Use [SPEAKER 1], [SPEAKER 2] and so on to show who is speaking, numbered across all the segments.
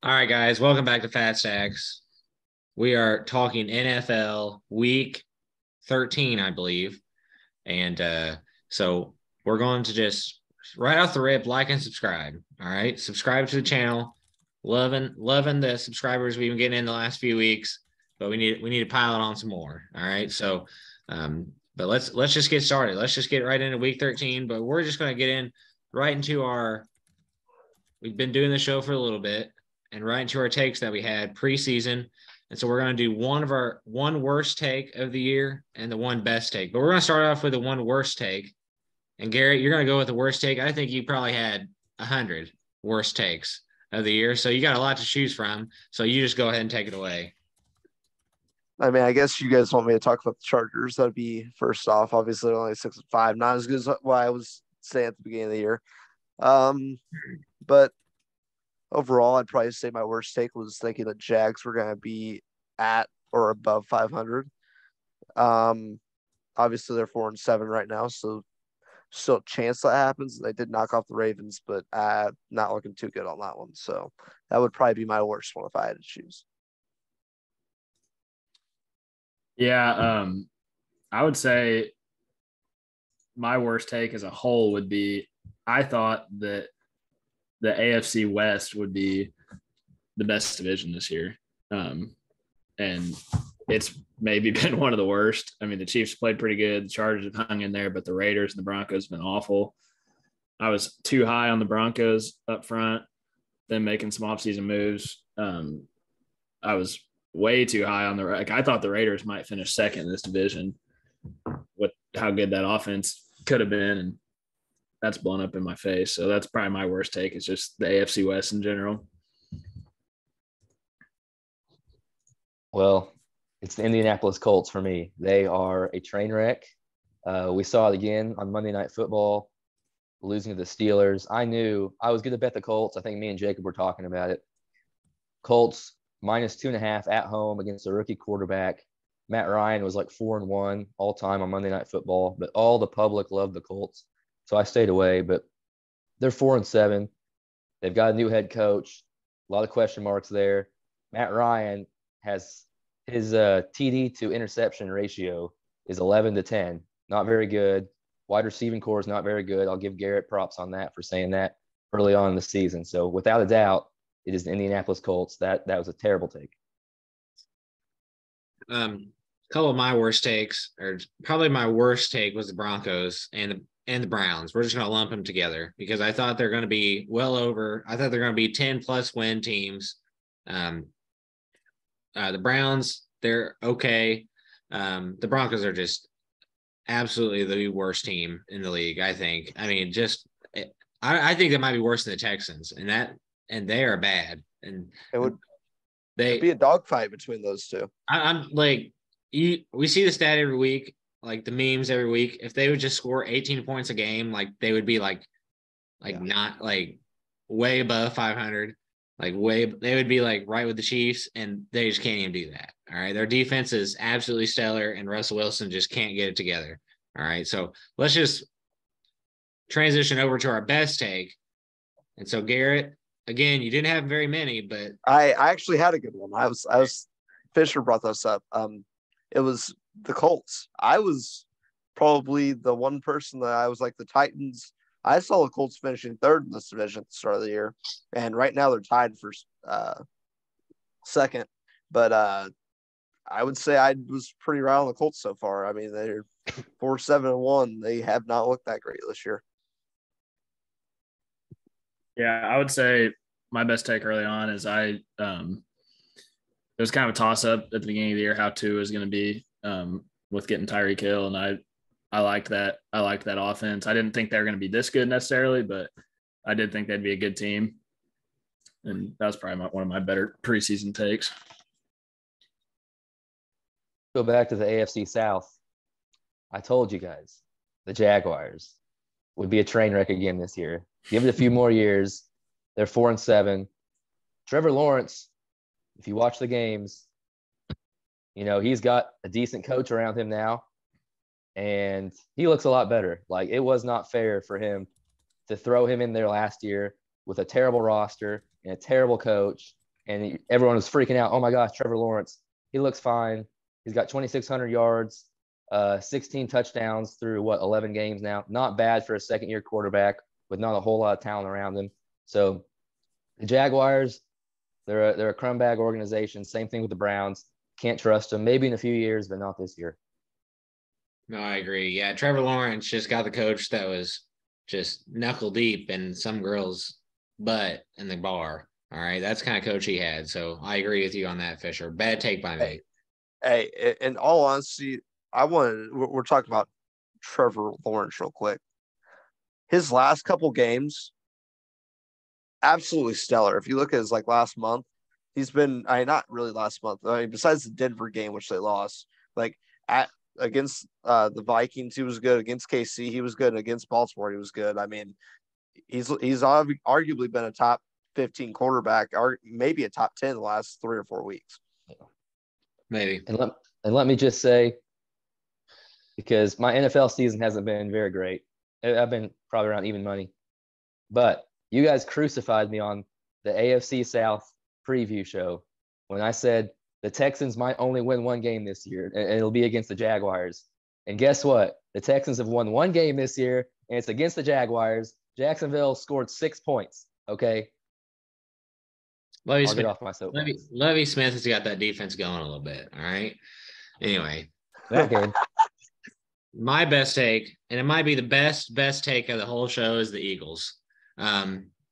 [SPEAKER 1] All right, guys, welcome back to Fat Stacks. We are talking NFL Week 13, I believe, and so we're going to just right off the rip like and subscribe. All right, subscribe to the channel. Loving the subscribers we've been getting in the last few weeks, but we need to pile it on some more. All right, so but let's just get started. Let's just get right into Week 13. But we're just going to get in right into our. We've been doing the show for a little bit and right into our takes that we had preseason. And so we're going to do one worst take of the year and the one best take. But we're going to start off with the one worst take. And Garrett, you're going to go with the worst take. I think you probably had 100 worst takes of the year. So you got a lot to choose from. So you just go ahead and take it away.
[SPEAKER 2] I mean, I guess you guys want me to talk about the Chargers. That'd be first off. Obviously, only 6-5, not as good as what I was saying at the beginning of the year. But overall, I'd probably say my worst take was thinking the Jags were going to be at or above 500. Obviously, they're 4-7 right now, so still a chance that happens. They did knock off the Ravens, but not looking too good on that one. So that would probably be my worst one if I had to choose.
[SPEAKER 3] Yeah, I would say my worst take as a whole would be I thought that the AFC West would be the best division this year. And it's maybe been one of the worst. I mean, the Chiefs played pretty good. The Chargers have hung in there, but the Raiders and the Broncos have been awful. I was too high on the Broncos up front, then making some offseason moves. I was way too high on I thought the Raiders might finish second in this division with how good that offense could have been. And that's blown up in my face. So that's probably my worst take. It's just the AFC West in general.
[SPEAKER 4] Well, it's the Indianapolis Colts for me. They are a train wreck. We saw it again on Monday Night Football, losing to the Steelers. I knew I was going to bet the Colts. I think me and Jacob were talking about it. Colts -2.5 at home against a rookie quarterback. Matt Ryan was like 4-1 all time on Monday Night Football, but all the public loved the Colts. So I stayed away, but they're 4-7. They've got a new head coach, a lot of question marks there. Matt Ryan has his TD to interception ratio is 11-10, not very good. Wide receiving core is not very good. I'll give Garrett props on that for saying that early on in the season. So without a doubt, it is the Indianapolis Colts. That was a terrible take.
[SPEAKER 1] A couple of my worst takes, or probably my worst take, was the Broncos and the Browns. We're just going to lump them together because I thought they're going to be I thought they're going to be 10+ win teams. The Browns, they're okay. The Broncos are just absolutely the worst team in the league, I think. I mean, I think they might be worse than the Texans, and they are bad. And
[SPEAKER 2] it'd be a dogfight between those two.
[SPEAKER 1] I'm like, we see the stat every week, like the memes every week. If they would just score 18 points a game, like they would be not like way above 500, they would be like right with the Chiefs, and they just can't even do that. All right. Their defense is absolutely stellar, and Russell Wilson just can't get it together. All right. So let's just transition over to our best take. And so Garrett, again, you didn't have very many, but
[SPEAKER 2] I actually had a good one. I was Fisher brought this up. It was the Colts. I was probably the one person that I was like the Titans. I saw the Colts finishing third in this division at the start of the year, and right now they're tied for second. But I would say I was pretty right on the Colts so far. I mean, they're 4-7-1. They have not looked that great this year.
[SPEAKER 3] Yeah, I would say my best take early on is it was kind of a toss-up at the beginning of the year how Tua is going to be with getting Tyreek Hill, and I liked that. I liked that offense. I didn't think they were going to be this good necessarily, but I did think they'd be a good team, and that was probably one of my better preseason takes.
[SPEAKER 4] Go back to the AFC South. I told you guys the Jaguars would be a train wreck again this year. Give it a few more years. They're 4-7. Trevor Lawrence, if you watch the games, he's got a decent coach around him now, and he looks a lot better. Like, it was not fair for him to throw him in there last year with a terrible roster and a terrible coach and everyone was freaking out. Oh my gosh, Trevor Lawrence, he looks fine. He's got 2,600 yards, 16 touchdowns through 11 games now. Not bad for a second-year quarterback with not a whole lot of talent around him. So the Jaguars, they're a crumb bag organization. Same thing with the Browns. Can't trust them. Maybe in a few years, but not this year.
[SPEAKER 1] No, I agree. Yeah, Trevor Lawrence just got the coach that was just knuckle deep in some girl's butt in the bar. All right, that's the kind of coach he had. So I agree with you on that, Fisher. Bad take by me.
[SPEAKER 2] Hey, in all honesty, we're talking about Trevor Lawrence real quick. His last couple games, absolutely stellar. If you look at his last month, he's been not really last month. Besides the Denver game, which they lost, against the Vikings, he was good. Against KC, he was good. And against Baltimore, he was good. I mean, he's arguably been a top 15 quarterback, or maybe a top 10 the last 3 or 4 weeks.
[SPEAKER 1] Maybe.
[SPEAKER 4] And let me just say, because my NFL season hasn't been very great. I've been probably around even money. But you guys crucified me on the AFC South preview show when I said the Texans might only win one game this year, and it'll be against the Jaguars. And guess what? The Texans have won one game this year, and it's against the Jaguars. Jacksonville scored 6 points. Okay.
[SPEAKER 1] Lovie
[SPEAKER 4] I'll
[SPEAKER 1] Smith,
[SPEAKER 4] get off my soapbox.
[SPEAKER 1] Lovie Smith has got that defense going a little bit. All right. Anyway,
[SPEAKER 4] That game.
[SPEAKER 1] my best take, and it might be the best take of the whole show, is the Eagles.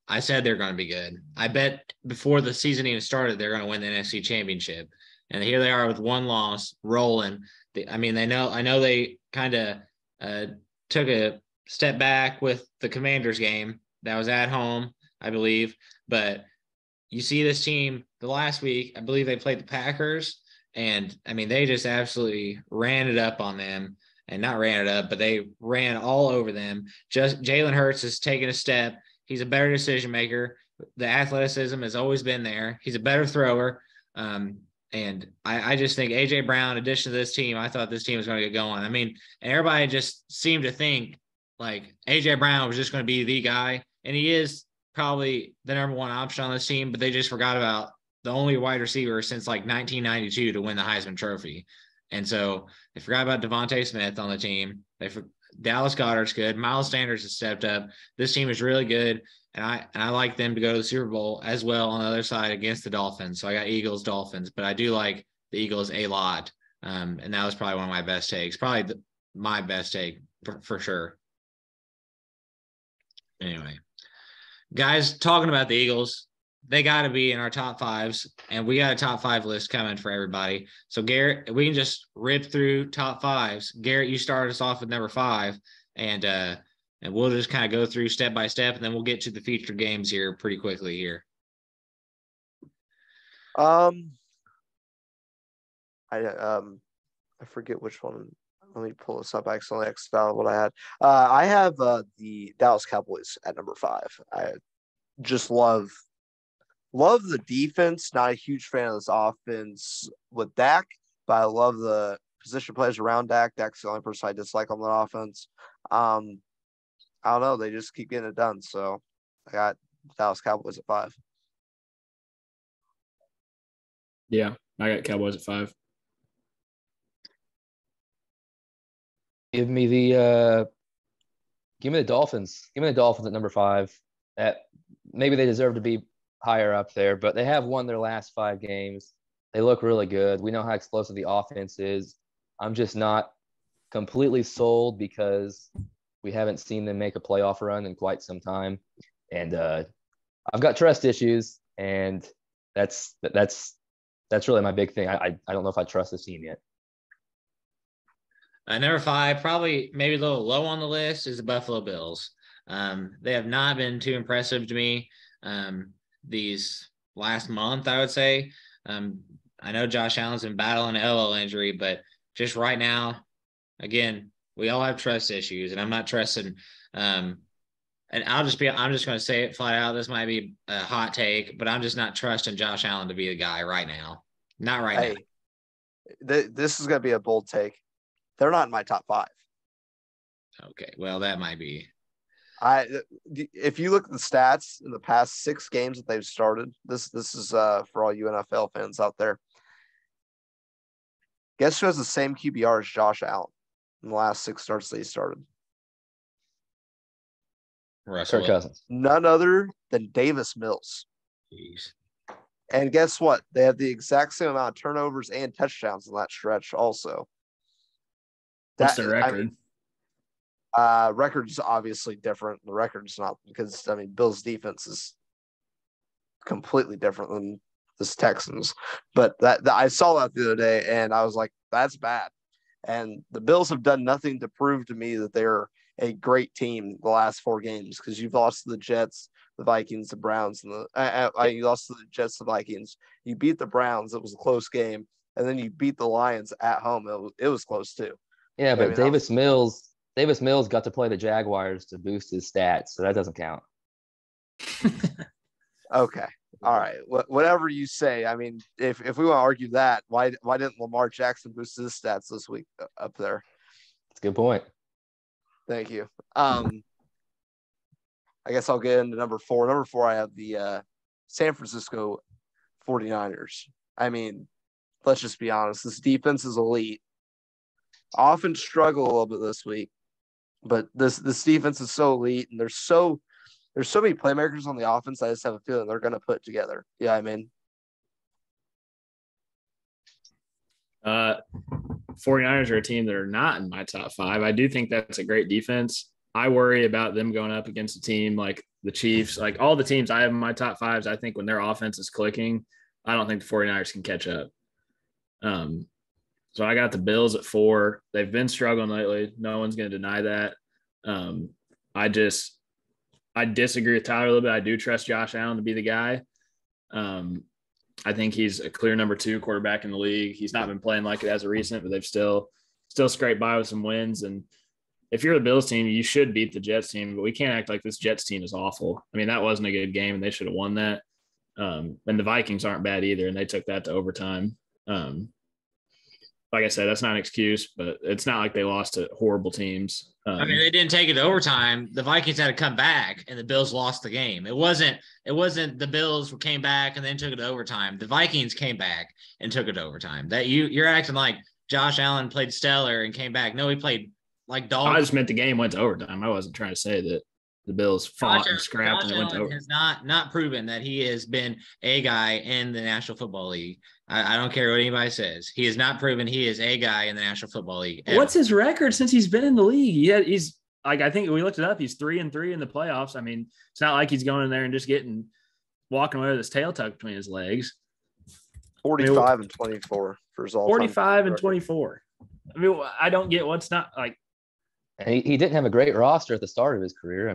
[SPEAKER 1] I said they're going to be good. I bet before the season even started, they're going to win the NFC Championship. And here they are with one loss, rolling. I know they kind of took a step back with the Commanders game. That was at home, I believe. But you see this team the last week, I believe they played the Packers. And, they just absolutely ran it up on them. And not ran it up, but they ran all over them. Just Jalen Hurts has taken a step. He's a better decision maker. The athleticism has always been there. He's a better thrower. And I just think A.J. Brown, in addition to this team, I thought this team was going to get going. And everybody just seemed to think A.J. Brown was just going to be the guy. And he is probably the number one option on this team, but they just forgot about the only wide receiver since 1992 to win the Heisman Trophy. And so they forgot about Devontae Smith on the team. Dallas Goedert's good. Miles Sanders has stepped up. This team is really good, and I like them to go to the Super Bowl as well on the other side against the Dolphins. So I got Eagles, Dolphins, but I do like the Eagles a lot. And that was probably one of my best takes. Probably my best take for sure. Anyway, guys, talking about the Eagles, they got to be in our top fives, and we got a top 5 list coming for everybody. So Garrett, we can just rip through top fives. Garrett, you start us off with number 5, and we'll just kind of go through step by step, and then we'll get to the feature games here pretty quickly here.
[SPEAKER 2] I forget which one. Let me pull this up. I accidentally X'd out what I had. I have the Dallas Cowboys at number 5. I just love the defense. Not a huge fan of this offense with Dak, but I love the position players around Dak. Dak's the only person I dislike on the offense. I don't know. They just keep getting it done. So I got Dallas Cowboys at 5.
[SPEAKER 3] Yeah, I got Cowboys at 5.
[SPEAKER 4] Give me the Dolphins. Give me the Dolphins at number 5. Maybe they deserve to be higher up there, but they have won their last 5 games. They look really good. We know how explosive the offense is. I'm just not completely sold because we haven't seen them make a playoff run in quite some time. And I've got trust issues, and that's really my big thing. I don't know if I trust this team yet.
[SPEAKER 1] Number 5, probably maybe a little low on the list, is the Buffalo Bills. They have not been too impressive to me these last month, I would say. I know Josh Allen's been battling an elbow injury, but just right now, again, we all have trust issues, and I'm not trusting. And I'm just going to say it flat out. This might be a hot take, but I'm just not trusting Josh Allen to be the guy right now. Not right now.
[SPEAKER 2] This is going to be a bold take. They're not in my top 5.
[SPEAKER 1] Okay, well, that might be.
[SPEAKER 2] If you look at the stats in the past 6 games that they've started, this is for all you NFL fans out there. Guess who has the same QBR as Josh Allen in the last 6 starts that he started?
[SPEAKER 4] Kirk Cousins.
[SPEAKER 2] None other than Davis Mills.
[SPEAKER 1] Jeez.
[SPEAKER 2] And guess what? They have the exact same amount of turnovers and touchdowns in that stretch also.
[SPEAKER 3] What's the record?
[SPEAKER 2] Record's obviously different. The record's not because, Bill's defense is completely different than this Texans. But that I saw that the other day, and I was like, that's bad. And the Bills have done nothing to prove to me that they're a great team the last 4 games because you've lost to the Jets, the Vikings, the Browns, and you lost to the Jets, the Vikings. You beat the Browns. It was a close game. And then you beat the Lions at home. It was close too.
[SPEAKER 4] Yeah, but Davis Mills got to play the Jaguars to boost his stats, so that doesn't count.
[SPEAKER 2] Okay. All right. Whatever you say. I mean, if we want to argue that, why didn't Lamar Jackson boost his stats this week up there?
[SPEAKER 4] That's a good point.
[SPEAKER 2] Thank you. I guess I'll get into number 4. Number 4, I have the San Francisco 49ers. I mean, let's just be honest. This defense is elite. Often struggle a little bit this week, but this defense is so elite, and there's so many playmakers on the offense. I just have a feeling they're going to put it together. Yeah, I mean,
[SPEAKER 3] 49ers are a team that are not in my top 5. I do think that's a great defense. I worry about them going up against a team like the Chiefs, like all the teams I have in my top 5s. I think when their offense is clicking, I don't think the 49ers can catch up. So I got the Bills at 4. They've been struggling lately. No one's going to deny that. I disagree with Tyler a little bit. I do trust Josh Allen to be the guy. I think he's a clear number 2 quarterback in the league. He's not been playing like it as a recent, but they've still scraped by with some wins. And if you're the Bills team, you should beat the Jets team, but we can't act like this Jets team is awful. I mean, that wasn't a good game, and they should have won that. And the Vikings aren't bad either, and they took that to overtime. Like I said, that's not an excuse, but it's not like they lost to horrible teams.
[SPEAKER 1] They didn't take it to overtime. The Vikings had to come back, and the Bills lost the game. It wasn't the Bills came back and then took it to overtime. The Vikings came back and took it to overtime. That you're acting like Josh Allen played stellar and came back. No, he played like dogs.
[SPEAKER 3] I just meant the game went to overtime. I wasn't trying to say that the Bills fought and scrapped and it went to overtime.
[SPEAKER 1] Has not proven that he has been a guy in the National Football League. I don't care what anybody says. He has not proven he is a guy in the National Football League.
[SPEAKER 3] Ever. What's his record since he's been in the league? He's like, I think we looked it up. He's 3-3 in the playoffs. I mean, it's not like he's going in there and just walking away with his tail tucked between his legs.
[SPEAKER 2] 45 and 24 for his all.
[SPEAKER 3] 45 and 24. I mean, I don't get what's not like.
[SPEAKER 4] And he didn't have a great roster at the start of his career.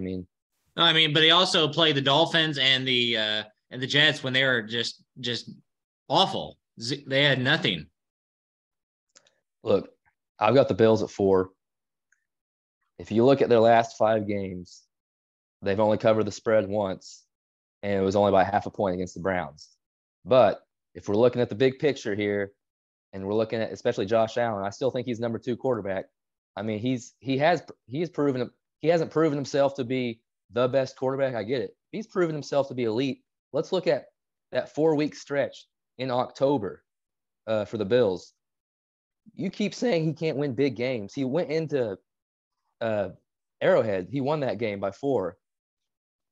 [SPEAKER 1] But he also played the Dolphins and the Jets when they were just awful. They had nothing.
[SPEAKER 4] Look, I've got the Bills at 4. If you look at their last 5 games, they've only covered the spread once, and it was only by half a point against the Browns. But if we're looking at the big picture here, and we're looking at especially Josh Allen, I still think he's number 2 quarterback. I mean, he hasn't proven himself to be the best quarterback. I get it. He's proven himself to be elite. Let's look at that 4-week stretch in October for the Bills. You keep saying he can't win big games. He went into Arrowhead. He won that game by 4.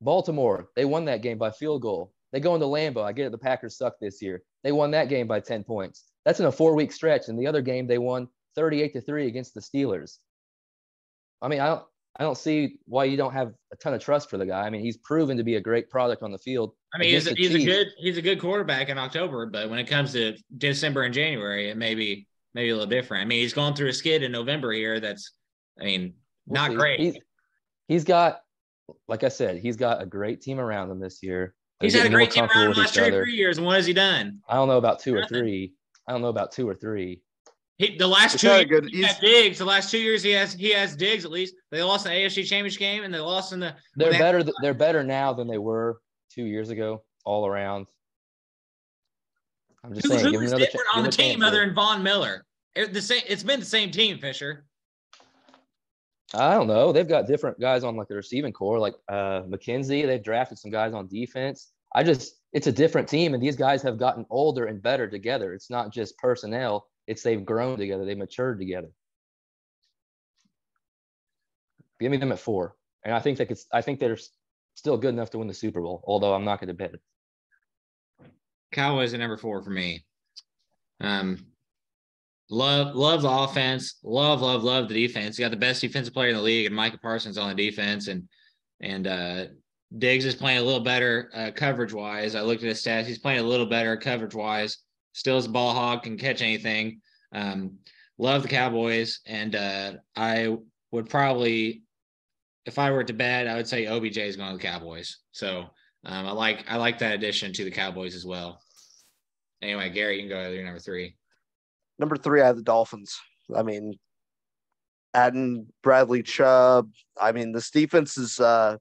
[SPEAKER 4] Baltimore, they won that game by field goal. They go into Lambeau. I get it. The Packers suck this year. They won that game by 10 points. That's in a 4-week stretch. And the other game, they won 38-3 against the Steelers. I mean, I don't see why you don't have a ton of trust for the guy. I mean, he's proven to be a great product on the field.
[SPEAKER 1] I mean, he's a good quarterback in October, but when it comes to December and January, it may be a little different. I mean, he's going through a skid in November here. Not great.
[SPEAKER 4] He's got, like I said, he's got a great team around him this year.
[SPEAKER 1] He's had a great team around him the last 2 or 3 years, and what has he done?
[SPEAKER 4] I don't know about 2 or 3.
[SPEAKER 1] The last 2 years he had Diggs. The last 2 years he has Diggs at least. They lost in the AFC Championship game, and they lost in the.
[SPEAKER 4] They're better now than they were 2 years ago, all around. I'm just saying.
[SPEAKER 1] Who's different on the team other than Von Miller? It's been the same team, Fisher.
[SPEAKER 4] I don't know. They've got different guys on like the receiving core, like McKenzie. They've drafted some guys on defense. It's a different team, and these guys have gotten older and better together. It's not just personnel. It's they've grown together. They've matured together. Give me them at 4. And I think they're still good enough to win the Super Bowl, although I'm not going to bet it.
[SPEAKER 1] Cowboys are number 4 for me. Love the offense. Love the defense. You got the best defensive player in the league, and Micah Parsons on the defense, and Diggs is playing a little better coverage wise. I looked at his stats; he's playing a little better coverage wise. Still is a ball hog, can catch anything. Love the Cowboys, and I would probably, if I were to bet, I would say OBJ is going to the Cowboys. So I like that addition to the Cowboys as well. Anyway, Gary, you can go to your number 3.
[SPEAKER 2] Number 3, I have the Dolphins. I mean, adding Bradley Chubb. I mean, this defense is, I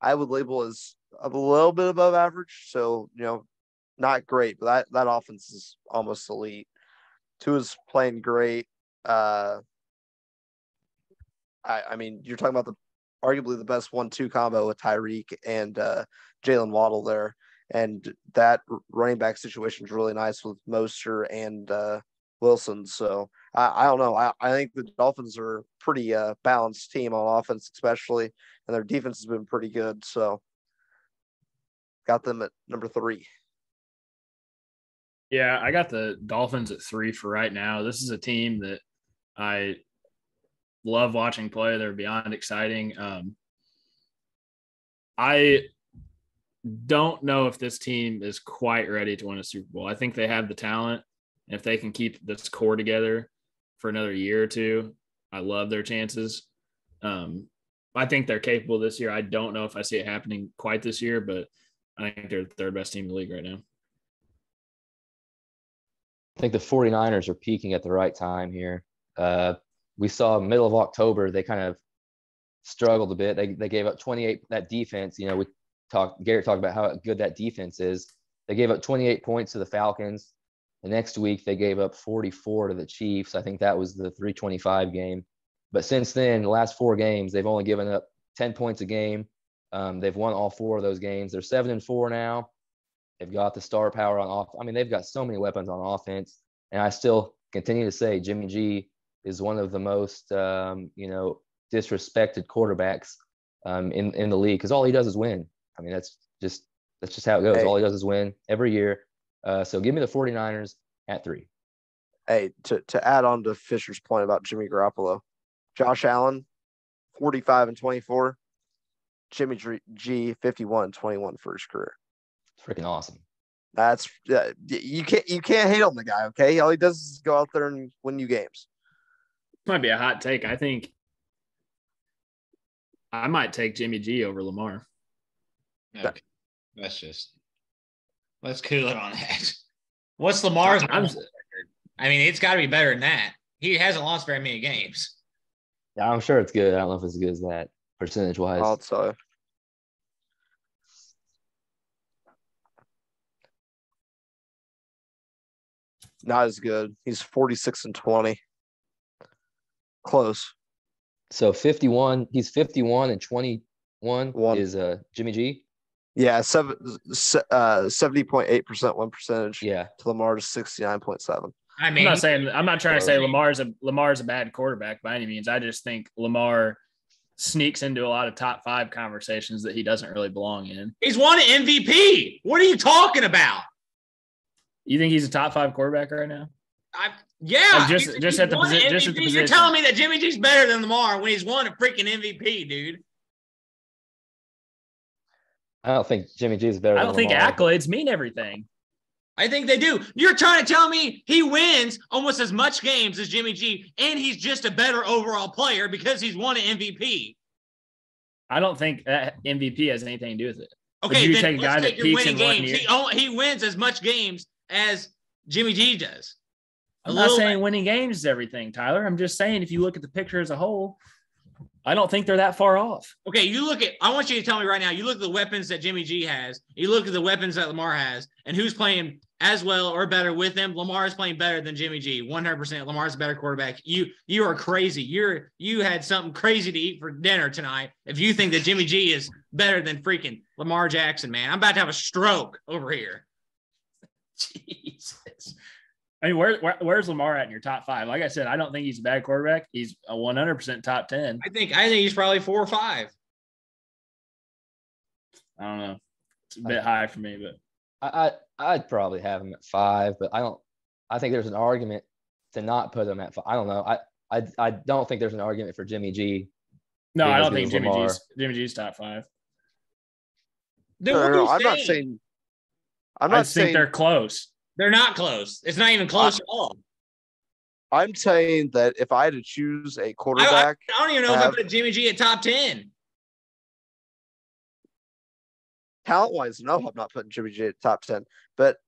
[SPEAKER 2] would label as a little bit above average. So, not great, but that offense is almost elite. Tua's playing great. I mean, you're talking about arguably the best 1-2 combo with Tyreek and Jalen Waddle there. And that running back situation is really nice with Mostert and Wilson. So I don't know. I think the Dolphins are a pretty balanced team on offense, especially, and their defense has been pretty good. So got them at number 3.
[SPEAKER 3] Yeah, I got the Dolphins at 3 for right now. This is a team that I love watching play. They're beyond exciting. I don't know if this team is quite ready to win a Super Bowl. I think they have the talent. If they can keep this core together for another year or two, I love their chances. I think they're capable this year. I don't know if I see it happening quite this year, but I think they're the 3rd best team in the league right now.
[SPEAKER 4] I think the 49ers are peaking at the right time here. We saw middle of October, they kind of struggled a bit. They gave up 28. That defense, Garrett talked about how good that defense is. They gave up 28 points to the Falcons. The next week, they gave up 44 to the Chiefs. I think that was the 325 game. But since then, the last 4 games, they've only given up 10 points a game. They've won all 4 of those games. They're 7-4 now. They've got the star power on off. I mean, they've got so many weapons on offense. And I still continue to say Jimmy G is one of the most, disrespected quarterbacks in the league, because all he does is win. I mean, that's just how it goes.
[SPEAKER 2] Hey.
[SPEAKER 4] All he does is win every year. So give me the 49ers at 3.
[SPEAKER 2] Hey, to add on to Fisher's point about Jimmy Garoppolo, Josh Allen, 45-24, Jimmy G, 51-21 for his career.
[SPEAKER 4] Freaking awesome.
[SPEAKER 2] That's you can't hate on the guy. Okay, all he does is go out there and win you games.
[SPEAKER 3] Might be a hot take. I think I might take Jimmy G over Lamar.
[SPEAKER 1] Okay. Let's cool it on that. What's Lamar's record? I mean, it's got to be better than that. He hasn't lost very many games.
[SPEAKER 4] Yeah, I'm sure it's good. I don't know if it's as good as that percentage-wise.
[SPEAKER 2] I'll tell you. Not as good. He's 46-20. Close.
[SPEAKER 4] So 51. He's 51-21 is Jimmy G.
[SPEAKER 2] Yeah, 70.8% win percentage.
[SPEAKER 4] Yeah,
[SPEAKER 2] to Lamar's 69.7.
[SPEAKER 1] I mean,
[SPEAKER 3] I'm not trying to say Lamar's a bad quarterback by any means. I just think Lamar sneaks into a lot of top 5 conversations that he doesn't really belong in.
[SPEAKER 1] He's won an MVP. What are you talking about?
[SPEAKER 3] You think he's a top 5 quarterback right now?
[SPEAKER 1] Yeah.
[SPEAKER 3] Like just at the position.
[SPEAKER 1] You're telling me that Jimmy G's better than Lamar when he's won a freaking MVP, dude.
[SPEAKER 4] I don't think Jimmy G is better than Lamar.
[SPEAKER 3] I don't think accolades mean everything.
[SPEAKER 1] I think they do. You're trying to tell me he wins almost as much games as Jimmy G, and he's just a better overall player because he's won an MVP.
[SPEAKER 3] I don't think that MVP has anything to do with it.
[SPEAKER 1] Okay, then let's take your winning games. He wins as much games as Jimmy G does.
[SPEAKER 3] I'm not saying winning games is everything, Tyler. I'm just saying if you look at the picture as a whole, I don't think they're that far off.
[SPEAKER 1] Okay, I want you to tell me right now, you look at the weapons that Jimmy G has, you look at the weapons that Lamar has, and who's playing as well or better with him. Lamar is playing better than Jimmy G. 100%. Lamar's a better quarterback. You are crazy. You had something crazy to eat for dinner tonight if you think that Jimmy G is better than freaking Lamar Jackson, man. I'm about to have a stroke over here.
[SPEAKER 3] Jesus. I mean, where's Lamar at in your top 5? Like I said, I don't think he's a bad quarterback. He's a 100% top 10.
[SPEAKER 1] I think he's probably 4 or 5.
[SPEAKER 3] I don't know. It's a bit high for me,
[SPEAKER 4] but I'd probably have him at 5, but I think there's an argument to not put him at 5. I don't know. I don't think there's an argument for Jimmy G.
[SPEAKER 3] No, I don't think Jimmy G's top 5.
[SPEAKER 2] No, I'm not saying.
[SPEAKER 3] I think they're close.
[SPEAKER 1] They're not close. It's not even close at all.
[SPEAKER 2] I'm saying that if I had to choose a quarterback,
[SPEAKER 1] I don't even know if I put Jimmy G at top 10.
[SPEAKER 2] Talent-wise, no, I'm not putting Jimmy G at top 10. But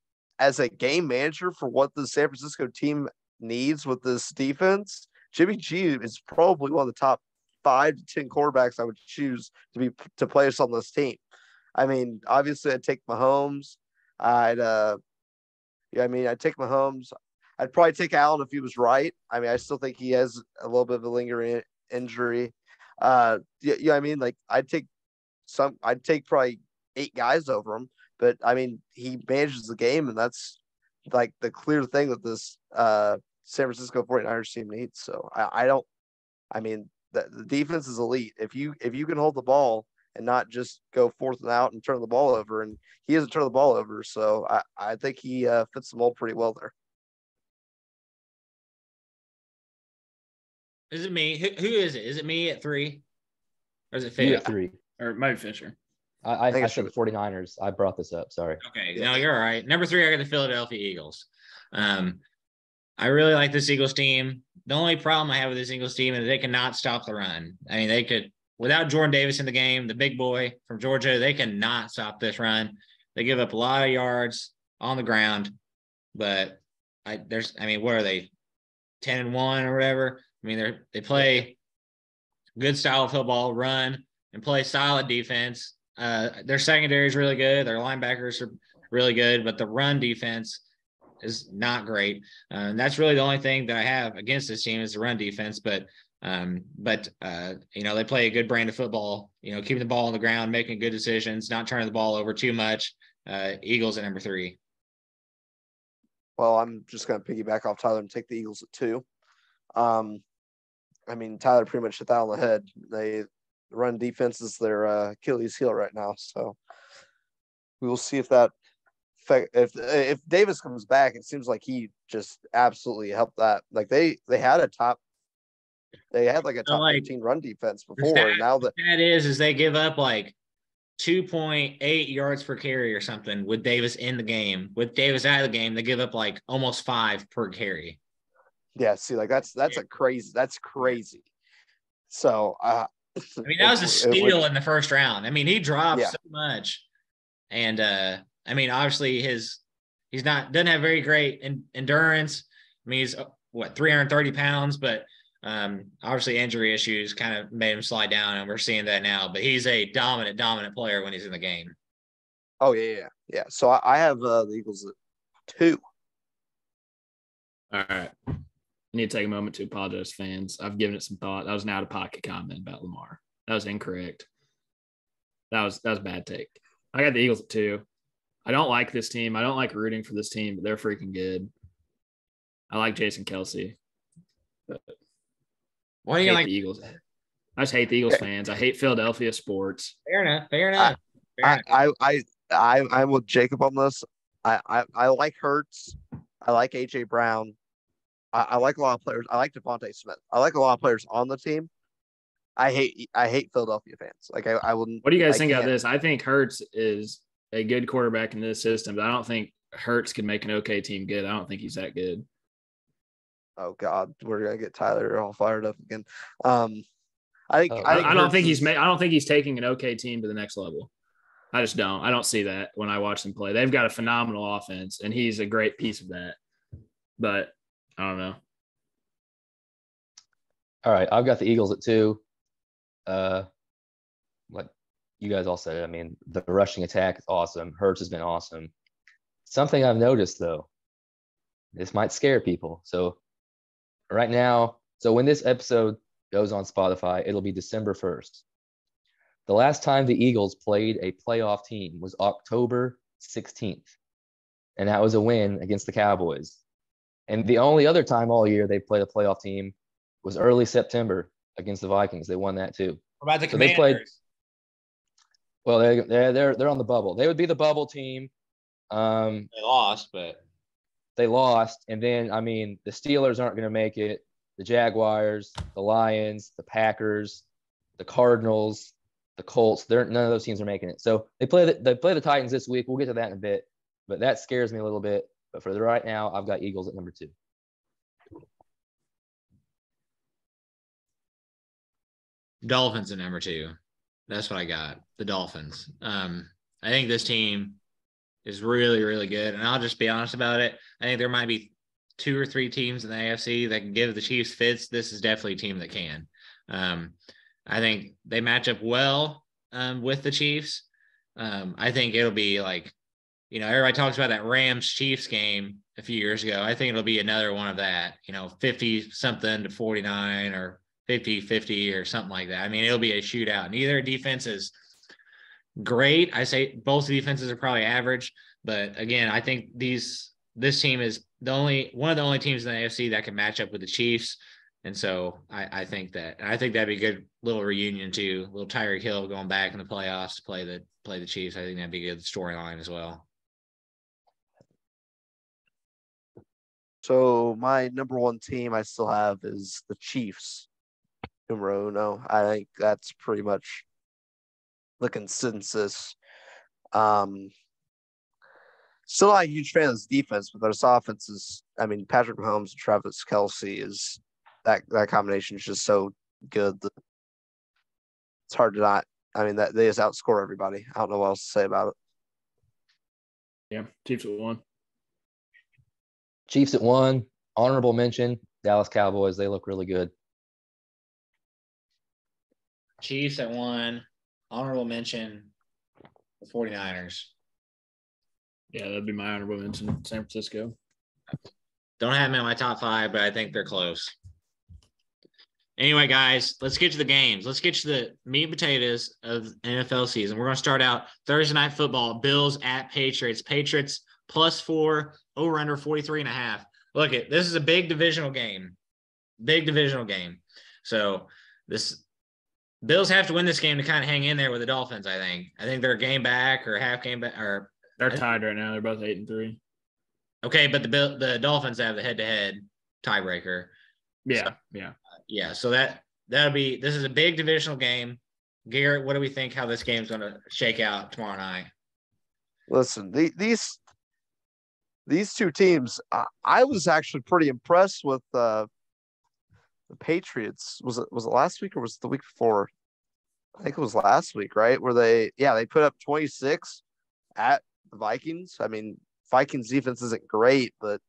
[SPEAKER 2] as a game manager for what the San Francisco team needs with this defense, Jimmy G is probably one of the top 5 to 10 quarterbacks I would choose to play us on this team. I mean, obviously, I'd take Mahomes. I'd take Mahomes. I'd probably take Allen if he was right. I mean, I still think he has a little bit of a lingering injury. I mean, like I'd take probably 8 guys over him, but I mean, he manages the game, and that's like the clear thing that this San Francisco 49ers team needs. So the defense is elite. If you can hold the ball and not just go 4th and out and turn the ball over, and he hasn't turned the ball over, so I think he fits the mold pretty well there.
[SPEAKER 1] Is it me? Who is it? Is it me at 3? Or is it Fisher?
[SPEAKER 4] You at 3.
[SPEAKER 3] Or Mike Fisher.
[SPEAKER 4] I said the 49ers. I brought this up. Sorry.
[SPEAKER 1] Okay. No, you're all right. Number 3, I got the Philadelphia Eagles. I really like this Eagles team. The only problem I have with this Eagles team is they cannot stop the run. I mean, they could, without Jordan Davis in the game, the big boy from Georgia, they cannot stop this run. They give up a lot of yards on the ground, but what are they? 10-1 or whatever. I mean, they play good style of football, run, and play solid defense. Their secondary is really good. Their linebackers are really good, but the run defense is not great. And that's really the only thing that I have against this team is the run defense. But they play a good brand of football, keeping the ball on the ground, making good decisions, not turning the ball over too much. Eagles at number 3.
[SPEAKER 2] Well, I'm just going to piggyback off Tyler and take the Eagles at 2. I mean, Tyler pretty much hit that on the head. They run defense is their Achilles heel right now. So we will see if Davis comes back. It seems like he just absolutely helped that. Like they had like a top 15 run defense before. And now that
[SPEAKER 1] is they give up like 2.8 yards per carry or something with Davis in the game. With Davis out of the game, they give up like almost 5 per carry.
[SPEAKER 2] Yeah, see, like that's crazy. So
[SPEAKER 1] I mean, that was a steal in the first round. I mean, he dropped so much. And obviously doesn't have very great endurance. I mean, he's 330 pounds, but obviously injury issues kind of made him slide down, and we're seeing that now. But he's a dominant player when he's in the game.
[SPEAKER 2] Oh yeah. So I have the Eagles at 2.
[SPEAKER 3] All right. I need to take a moment to apologize, fans. I've given it some thought. That was an out-of-pocket comment about Lamar. That was incorrect. That was a bad take. I got the Eagles at 2. I don't like this team. I don't like rooting for this team, but they're freaking good. I like Jason Kelsey. But
[SPEAKER 1] why do you like
[SPEAKER 3] the Eagles? I just hate the Eagles fans. I hate Philadelphia sports.
[SPEAKER 1] Fair enough.
[SPEAKER 2] I'm with Jacob on this. I like Hurts. I like AJ Brown. I like a lot of players. I like Devontae Smith. I like a lot of players on the team. I hate Philadelphia fans. Like I wouldn't.
[SPEAKER 3] What do you guys think about this? I think Hurts is a good quarterback in this system, but I don't think Hurts can make an okay team good. I don't think he's that good.
[SPEAKER 2] Oh God, we're gonna get Tyler all fired up again. I
[SPEAKER 3] don't think he's taking an okay team to the next level. I just don't. I don't see that when I watch them play. They've got a phenomenal offense, and he's a great piece of that. But I don't know.
[SPEAKER 4] All right, I've got the Eagles at 2. Like you guys all said, I mean, the rushing attack is awesome. Hurts has been awesome. Something I've noticed, though, this might scare people. So right now, so when this episode goes on Spotify, it'll be December 1st. The last time the Eagles played a playoff team was October 16th, and that was a win against the Cowboys. And the only other time all year they played a playoff team was early September against the Vikings. They won that too.
[SPEAKER 1] What about the
[SPEAKER 4] So they
[SPEAKER 1] Commanders?
[SPEAKER 4] played. Well, they're on the bubble. They would be the bubble team.
[SPEAKER 1] They lost, but
[SPEAKER 4] They lost, and then I mean the Steelers aren't going to make it. The Jaguars, the Lions, the Packers, the Cardinals, the Colts. None of those teams are making it. So they play the Titans this week. We'll get to that in a bit, but that scares me a little bit. But for the right now, I've got Eagles at number 2.
[SPEAKER 1] Dolphins at number 2. That's what I got. The Dolphins. I think this team is really, really good. And I'll just be honest about it. I think there might be 2 or 3 teams in the AFC that can give the Chiefs fits. This is definitely a team that can. I think they match up well with the Chiefs. I think it'll be like, everybody talks about that Rams-Chiefs game a few years ago. I think it'll be another one of that, 50-something to 49 or 50-50 or something like that. I mean, it'll be a shootout. Neither defense is great. I say both defenses are probably average, but again, I think this team is one of the only teams in the AFC that can match up with the Chiefs. And so I think that'd be a good little reunion too. Little Tyreek Hill going back in the playoffs to play the Chiefs. I think that'd be a good storyline as well.
[SPEAKER 2] So my number 1 team I still have is the Chiefs. Numero uno. I think that's pretty much the consensus. Still not a huge fan of this defense, but this offense is, Patrick Mahomes and Travis Kelce is that combination is just so good that it's hard to not. That they just outscore everybody. I don't know what else to say about it.
[SPEAKER 3] Yeah, Chiefs at 1.
[SPEAKER 4] Chiefs at 1. Honorable mention, Dallas Cowboys. They look really good.
[SPEAKER 1] Chiefs at 1. Honorable mention, the 49ers.
[SPEAKER 3] Yeah, that'd be my honorable mention. San Francisco.
[SPEAKER 1] Don't have them in my top 5, but I think they're close. Anyway, guys, let's get to the games. Let's get to the meat and potatoes of NFL season. We're going to start out Thursday Night Football, Bills at Patriots. Patriots +4, over under 43.5. Look, this is a big divisional game. So this Bills have to win this game to kind of hang in there with the Dolphins, I think. I think they're a game back or half game back.
[SPEAKER 3] They're tied right now. They're both 8-3.
[SPEAKER 1] Okay, but the Dolphins have the head-to-head tiebreaker.
[SPEAKER 3] Yeah.
[SPEAKER 1] So this is a big divisional game. Garrett, what do we think how this game's going to shake out tomorrow night?
[SPEAKER 2] Listen, these 2 teams, I was actually pretty impressed with the Patriots. Was it last week or was it the week before? I think it was last week, right? Where they put up 26 at the Vikings. Vikings defense isn't great, but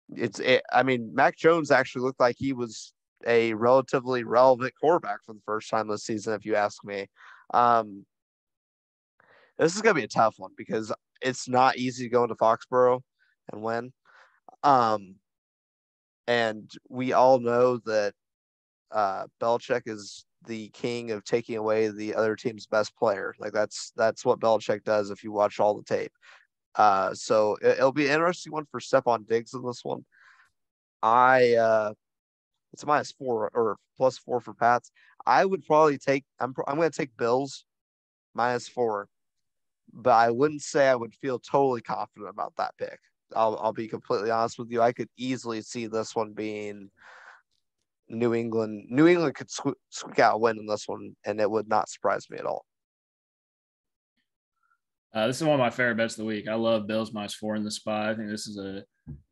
[SPEAKER 2] Mac Jones actually looked like he was a relatively relevant quarterback for the first time this season, if you ask me. This is going to be a tough one because it's not easy to go into Foxborough and win. And we all know that Belichick is the king of taking away the other team's best player. Like that's what Belichick does if you watch all the tape. So it'll be an interesting one for Stephon Diggs in this one. It's a -4 or +4 for Pats. I would probably take. I'm going to take Bills -4, but I wouldn't say I would feel totally confident about that pick. I'll be completely honest with you. I could easily see this one being New England. New England could squeak out a win in this one, and it would not surprise me at all.
[SPEAKER 3] This is one of my favorite bets of the week. I love Bills -4 in the spot. I think this is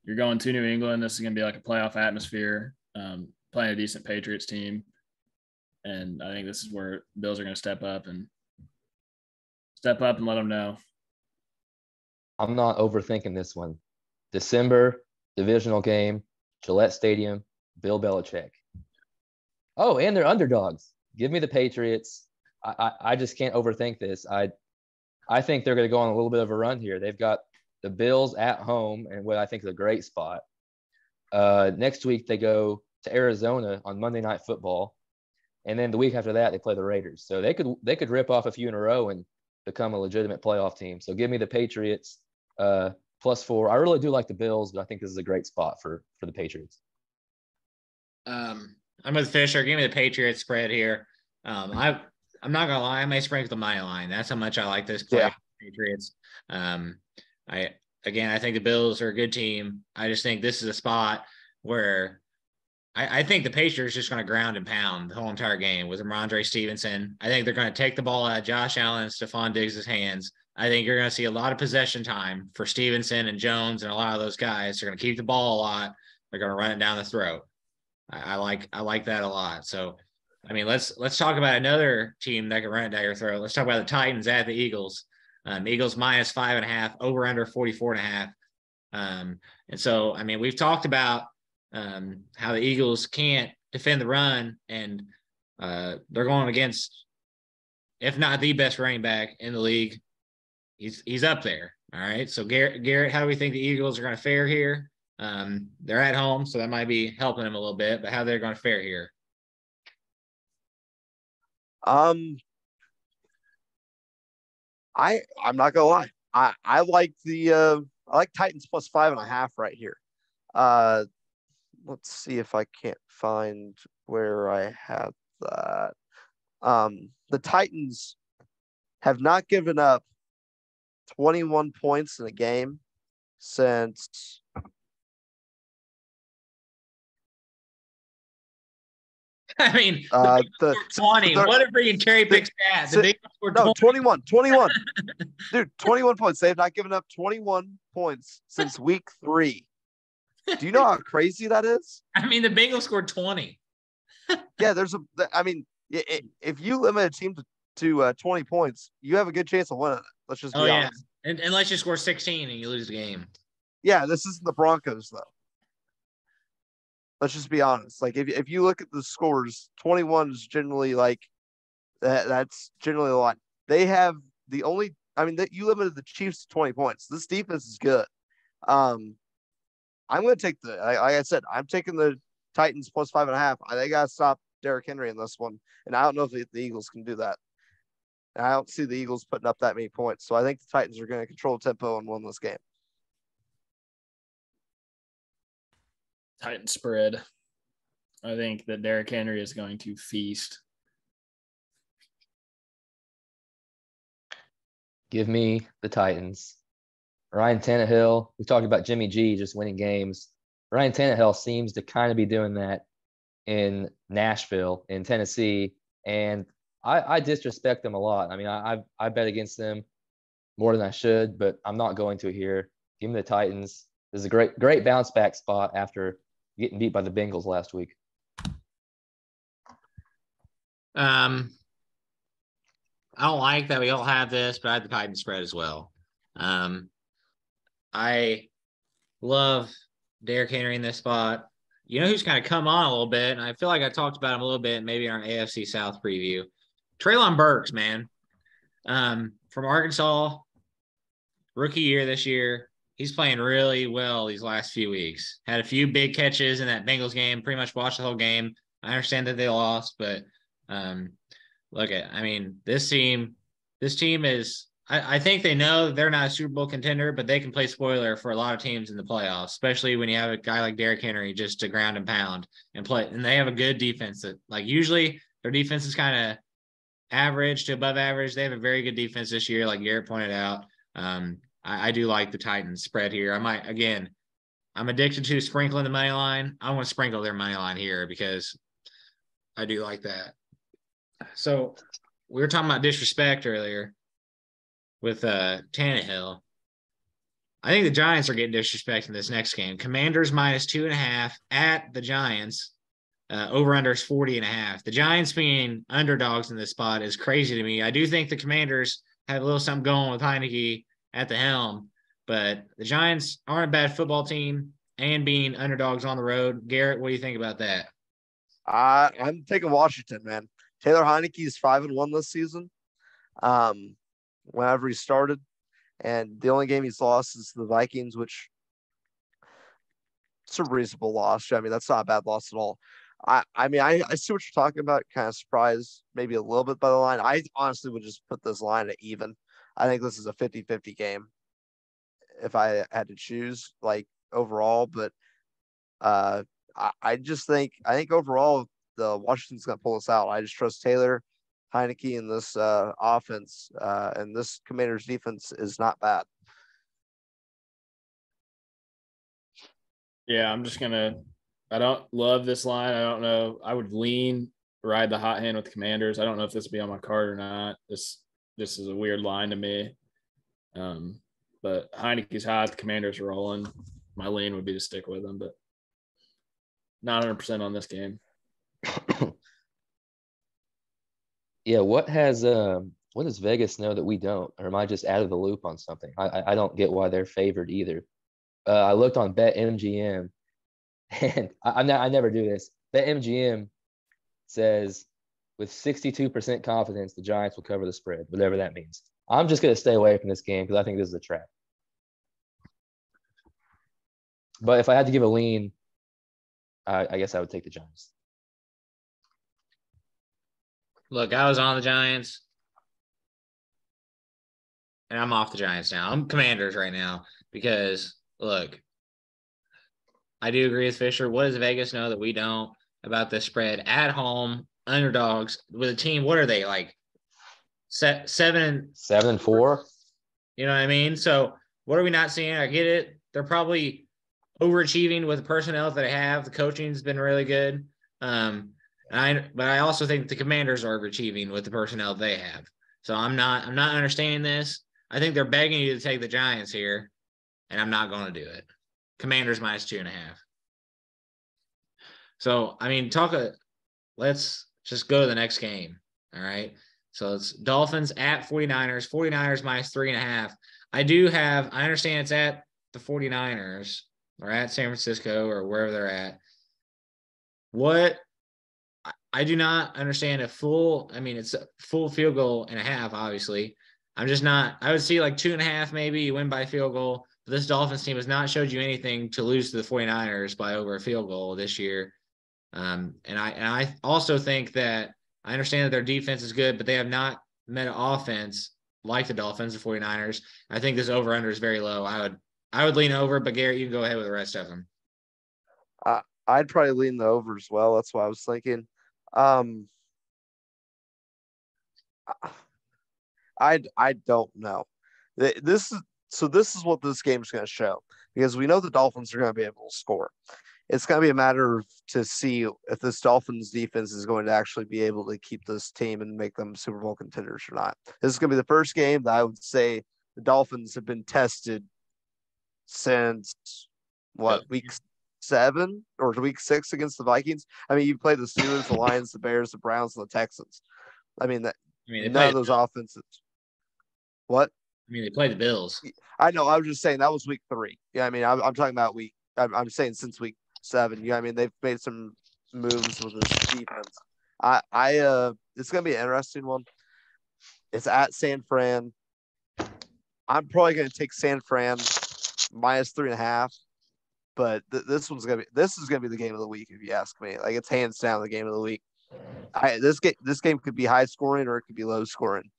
[SPEAKER 3] you're going to New England. This is going to be like a playoff atmosphere, playing a decent Patriots team. And I think this is where Bills are going to step up and let them know.
[SPEAKER 4] I'm not overthinking this one. December, divisional game, Gillette Stadium, Bill Belichick. Oh, and they're underdogs. Give me the Patriots. I just can't overthink this. I think they're going to go on a little bit of a run here. They've got the Bills at home, and what I think is a great spot. Next week they go to Arizona on Monday Night Football, and then the week after that they play the Raiders. So they could rip off a few in a row and become a legitimate playoff team. So give me the Patriots +4. I really do like the Bills, but I think this is a great spot for the Patriots.
[SPEAKER 1] I'm with Fisher. Give me the Patriots spread here. I'm not gonna lie, I may sprinkle the money line. That's how much I like this play.
[SPEAKER 2] Yeah.
[SPEAKER 1] Patriots. I think the Bills are a good team. I just think this is a spot where I think the Patriots are just going to ground and pound the whole entire game with Ramondre Stevenson. I think they're going to take the ball out of Josh Allen and Stephon Diggs' hands. I think you're going to see a lot of possession time for Stevenson and Jones and a lot of those guys. They're going to keep the ball a lot. They're going to run it down the throat. I like that a lot. So, I mean, let's talk about another team that can run it down your throat. Let's talk about the Titans at the Eagles. Eagles -5.5, over under 44.5. And so, I mean, we've talked about how the Eagles can't defend the run, and they're going against, if not the best running back in the league. He's up there. All right. So Garrett, how do we think the Eagles are going to fare here? They're at home, so that might be helping them a little bit, but how they're going to fare here?
[SPEAKER 2] I'm not gonna lie. I like Titans +5.5 right here. Let's see if I can't find where I have that. The Titans have not given up 21 points in a game since
[SPEAKER 1] I mean, the 20. What a freaking cherry pick stat. The Bengals scored
[SPEAKER 2] 21. Dude, 21 points. They have not given up 21 points since week 3. Do you know how crazy that is?
[SPEAKER 1] I mean, the Bengals scored 20.
[SPEAKER 2] Yeah, if you limit a team to 20 points, you have a good chance of winning it. Let's just be honest.
[SPEAKER 1] And unless you score 16 and you lose the game.
[SPEAKER 2] Yeah, this isn't the Broncos, though. Let's just be honest. Like, if you look at the scores, 21 is generally like that's generally a lot. They have you limited the Chiefs to 20 points. This defense is good. I'm going to take like I said, I'm taking the Titans +5.5. They got to stop Derrick Henry in this one, and I don't know if the Eagles can do that. And I don't see the Eagles putting up that many points, so I think the Titans are going to control tempo and win this game.
[SPEAKER 3] Titan spread. I think that Derrick Henry is going to feast.
[SPEAKER 4] Give me the Titans. Ryan Tannehill, we talked about Jimmy G just winning games. Ryan Tannehill seems to kind of be doing that in Nashville, in Tennessee, and I disrespect them a lot. I mean, I bet against them more than I should, but I'm not going to here. Give me the Titans. This is a great bounce back spot after getting beat by the Bengals last week.
[SPEAKER 1] I don't like that we all have this, but I have the Titans spread as well. I love Derrick Henry in this spot. You know who's kind of come on a little bit, and I feel like I talked about him a little bit maybe in our AFC South preview. Treylon Burks, man. From Arkansas, rookie year this year. He's playing really well these last few weeks. Had a few big catches in that Bengals game, pretty much watched the whole game. I understand that they lost, but this team is I think they know they're not a Super Bowl contender, but they can play spoiler for a lot of teams in the playoffs, especially when you have a guy like Derrick Henry just to ground and pound and play. And they have a good defense that, like, usually their defense is kind of average to above average. They have a very good defense this year, like Garrett pointed out. I do like the Titans spread here. I'm addicted to sprinkling the money line. I want to sprinkle their money line here because I do like that. So we were talking about disrespect earlier with Tannehill. I think the Giants are getting disrespect in this next game. Commanders -2.5 at the Giants. Over under is 40.5. The Giants being underdogs in this spot is crazy to me. I do think the Commanders have a little something going with Heineke at the helm, but the Giants aren't a bad football team and being underdogs on the road. Garrett, what do you think about that?
[SPEAKER 2] I'm taking Washington, man. Taylor Heineke is 5-1 this season. Whenever he started, And the only game he's lost is the Vikings, which it's a reasonable loss. I mean, that's not a bad loss at all. I mean, I see what you're talking about. Kind of surprised, maybe a little bit by the line. I honestly would just put this line at even. I think this is a 50-50 game if I had to choose, like, overall. But I just think overall the Washington's gonna pull us out. I just trust Taylor, Heineke in this offense, and this Commanders defense is not bad.
[SPEAKER 3] Yeah, I don't love this line. I don't know. I would ride the hot hand with the Commanders. I don't know if this will be on my card or not. This is a weird line to me. But Heineke's hot, the Commanders are rolling. My lean would be to stick with them, but not 100% on this game.
[SPEAKER 4] Yeah, what does Vegas know that we don't? Or am I just out of the loop on something? I don't get why they're favored either. I looked on BetMGM, and I never do this. BetMGM says with 62% confidence the Giants will cover the spread, whatever that means. I'm just going to stay away from this game because I think this is a trap. But if I had to give a lean, I guess I would take the Giants.
[SPEAKER 1] Look, I was on the Giants, and I'm off the Giants now. I'm Commanders right now because, look, I do agree with Fisher. What does Vegas know that we don't about the spread at home, underdogs with a team? What are they, like
[SPEAKER 4] 7-4?
[SPEAKER 1] You know what I mean? So what are we not seeing? I get it. They're probably overachieving with the personnel that they have. The coaching's been really good. But I also think the Commanders are overachieving with the personnel they have. So I'm not understanding this. I think they're begging you to take the Giants here, and I'm not going to do it. Commanders -2.5. So, I mean, let's just go to the next game. All right. So it's Dolphins at 49ers, 49ers -3.5. I understand it's at the 49ers or at San Francisco or wherever they're at. I do not understand it's a full field goal and a half, obviously. I would see like 2.5, maybe you win by field goal. But this Dolphins team has not showed you anything to lose to the 49ers by over a field goal this year. And I also think that I understand that their defense is good, but they have not met an offense like the Dolphins, the 49ers. I think this over-under is very low. I would lean over, but Garrett, you can go ahead with the rest of them.
[SPEAKER 2] I'd probably lean the over as well. That's what I was thinking. I don't know. This is what this game is going to show, because we know the Dolphins are going to be able to score. It's going to be a matter to see if this Dolphins defense is going to actually be able to keep this team and make them Super Bowl contenders or not. This is going to be the first game that I would say the Dolphins have been tested since week 7 or week 6 against the Vikings. I mean, you played the Steelers, the Lions, the Bears, the Browns, and the Texans. None of those offenses. What?
[SPEAKER 1] They played the Bills.
[SPEAKER 2] I know. I was just saying that was week 3. Yeah, I'm talking about I'm saying since week 7. Yeah, they've made some moves with this defense. It's gonna be an interesting one. It's at San Fran. I'm probably gonna take San Fran -3.5. But this is gonna be the game of the week, if you ask me. Like, it's hands down the game of the week. This game could be high scoring or it could be low scoring.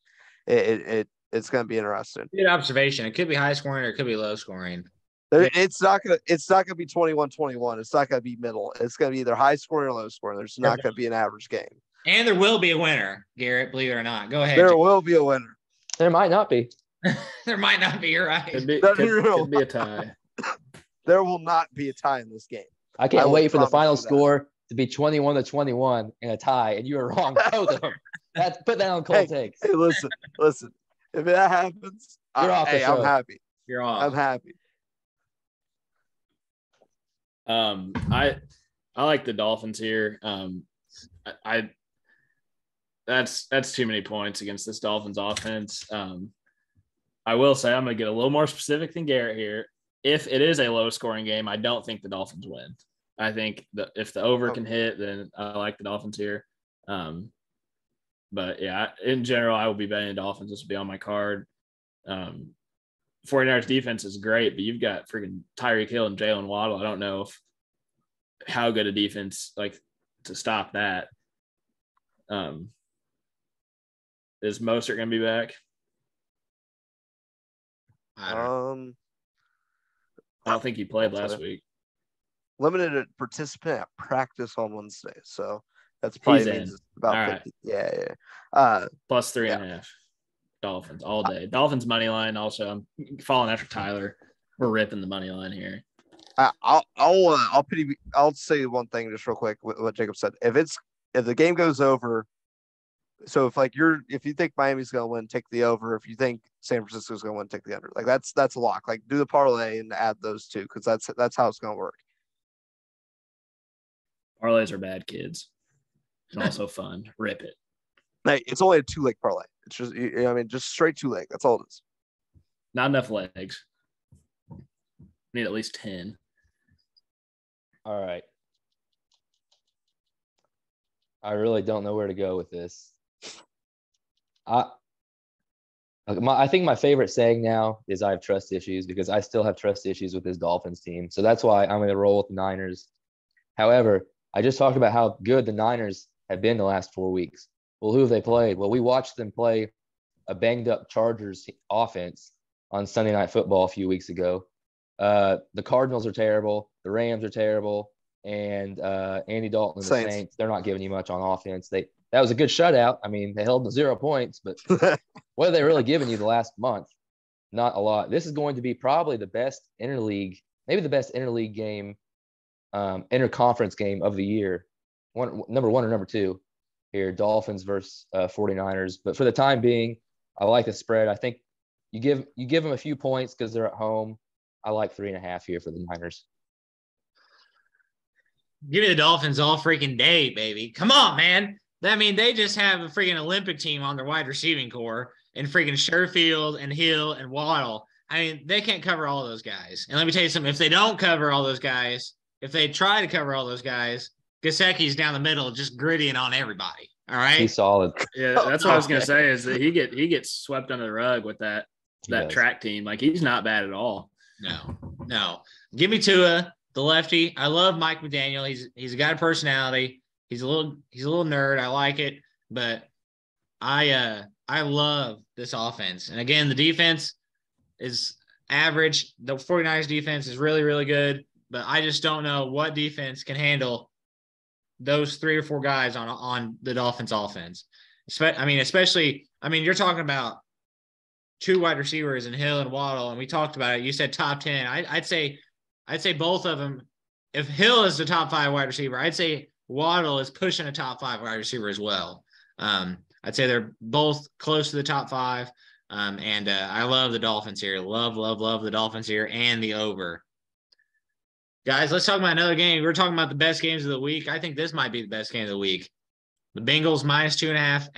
[SPEAKER 2] It's gonna be interesting.
[SPEAKER 1] Good observation. It could be high scoring or it could be low scoring.
[SPEAKER 2] It's not gonna be 21-21. It's not gonna be middle. It's gonna be either high scoring or low scoring. There's not gonna be an average game.
[SPEAKER 1] And there will be a winner, Garrett, believe it or not. Go ahead.
[SPEAKER 2] There will be a winner.
[SPEAKER 4] There might not be.
[SPEAKER 1] There might not be. You're right.
[SPEAKER 3] Could be a tie.
[SPEAKER 2] There will not be a tie in this game.
[SPEAKER 4] I can't wait for the final score to be 21-21 and a tie, and you are wrong, both of them. Put that on cold takes.
[SPEAKER 2] Hey, listen. If that happens,
[SPEAKER 4] you're off the show.
[SPEAKER 2] I'm happy.
[SPEAKER 1] You're off.
[SPEAKER 2] I'm happy.
[SPEAKER 3] I like the Dolphins here. That's too many points against this Dolphins offense. I will say I'm gonna get a little more specific than Garrett here. If it is a low scoring game, I don't think the Dolphins win. I think that if the over can hit, then I like the Dolphins here. But yeah, in general, I will be betting the Dolphins. This will be on my card. 49ers defense is great, but you've got freaking Tyreek Hill and Jalen Waddle. I don't know how good a defense like to stop that. Is Mostert going to be back?
[SPEAKER 1] I don't know.
[SPEAKER 3] I don't think he played last week.
[SPEAKER 2] Limited participant at practice on Wednesday, so that's probably
[SPEAKER 3] He's
[SPEAKER 2] means
[SPEAKER 3] in.
[SPEAKER 2] it's about
[SPEAKER 3] All
[SPEAKER 2] 50. Yeah.
[SPEAKER 3] Plus 3.5. Dolphins all day. Dolphins money line. Also, I'm falling after Tyler. We're ripping the money line here.
[SPEAKER 2] I'll say one thing just real quick. What Jacob said. If the game goes over, so if you think Miami's gonna win, take the over. If you think San Francisco's gonna win, take the under. Like that's a lock. Like do the parlay and add those two because that's how it's gonna work.
[SPEAKER 3] Parlays are bad, kids. And also fun. Rip it.
[SPEAKER 2] Hey, it's only a 2-leg parlay. It's just just straight 2-leg. That's all it is.
[SPEAKER 3] Not enough legs. Need at least 10.
[SPEAKER 4] All right. I really don't know where to go with this. I think my favorite saying now is I have trust issues because I still have trust issues with this Dolphins team. So that's why I'm going to roll with the Niners. However, I just talked about how good the Niners have been the last 4 weeks. Well, who have they played? Well, we watched them play a banged-up Chargers offense on Sunday Night Football a few weeks ago. The Cardinals are terrible. The Rams are terrible. And Andy Dalton and the Saints, they're not giving you much on offense. That was a good shutout. I mean, they held to 0 points, but what are they really giving you the last month? Not a lot. This is going to be probably the best interleague, maybe the best interleague game, interconference game of the year. Number one or number two here, Dolphins versus 49ers. But for the time being, I like the spread. I think you give them a few points because they're at home. I like 3.5 here for the Niners.
[SPEAKER 1] Give me the Dolphins all freaking day, baby. Come on, man. I mean, they just have a freaking Olympic team on their wide receiving core and freaking Sherfield and Hill and Waddle. I mean, they can't cover all those guys. And let me tell you something. If they don't cover all those guys, if they try to cover all those guys, Gesicki's down the middle just grittying on everybody. All right?
[SPEAKER 4] He's solid.
[SPEAKER 3] Yeah, that's what I was going to say is that he gets swept under the rug with that track team. Like, he's not bad at all.
[SPEAKER 1] No. Give me Tua, the lefty. I love Mike McDaniel. He's got a personality. He's a little nerd. I like it, but I love this offense. And again, the defense is average. The 49ers defense is really, really good, but I just don't know what defense can handle those 3 or 4 guys on the Dolphins offense. Especially, you're talking about 2 wide receivers in Hill and Waddle, and we talked about it. You said top 10. I'd say both of them. If Hill is the top 5 wide receiver, I'd say Waddle is pushing a top 5 wide receiver as well. I'd say they're both close to the top 5. And I love the Dolphins here. Love the Dolphins here and the over. Guys, let's talk about another game. We're talking about the best games of the week. I think this might be the best game of the week. The Bengals -2.5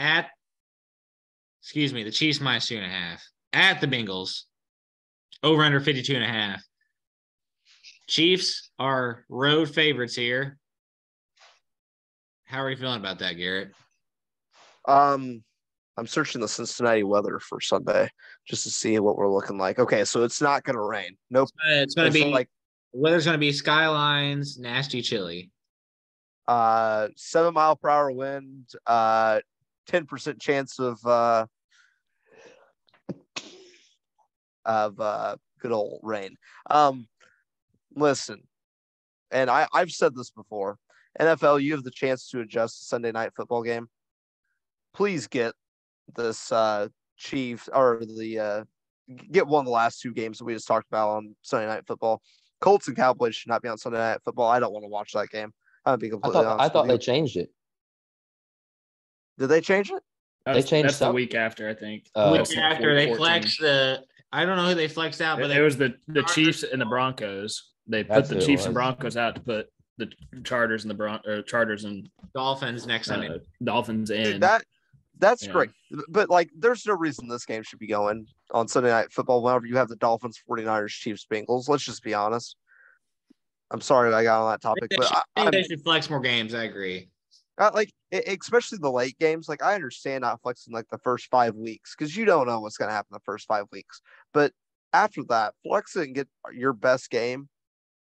[SPEAKER 1] the Chiefs -2.5 at the Bengals. Over under 52.5. Chiefs are road favorites here. How are you feeling about that, Garrett?
[SPEAKER 2] I'm searching the Cincinnati weather for Sunday just to see what we're looking like. Okay, so it's not going to rain. Nope.
[SPEAKER 1] It's going to be like the weather's going to be skylines, nasty, chilly.
[SPEAKER 2] 7 mile per hour wind. 10% chance of good old rain. Listen, and I've said this before. NFL, you have the chance to adjust the Sunday night football game. Please get this Chiefs or get one of the last 2 games that we just talked about on Sunday night football. Colts and Cowboys should not be on Sunday night football. I don't want to watch that game. I'll be completely honest.
[SPEAKER 4] I thought they changed it.
[SPEAKER 2] Did they change it?
[SPEAKER 3] That's the week after, I think.
[SPEAKER 1] Week after they flexed I don't know who they flexed out, but
[SPEAKER 3] it was the Chiefs and the Broncos. They put the Chiefs and Broncos out to put the Chargers and Chargers and
[SPEAKER 1] Dolphins next time.
[SPEAKER 3] Dolphins in.
[SPEAKER 2] That's great. But there's no reason this game should be going on Sunday night football whenever you have the Dolphins, 49ers, Chiefs, Bengals. Let's just be honest. I'm sorry I got on that topic, but
[SPEAKER 1] I think they should flex more games. I agree.
[SPEAKER 2] Especially the late games. I understand not flexing the first 5 weeks because you don't know what's going to happen the first 5 weeks. But after that, flex it and get your best game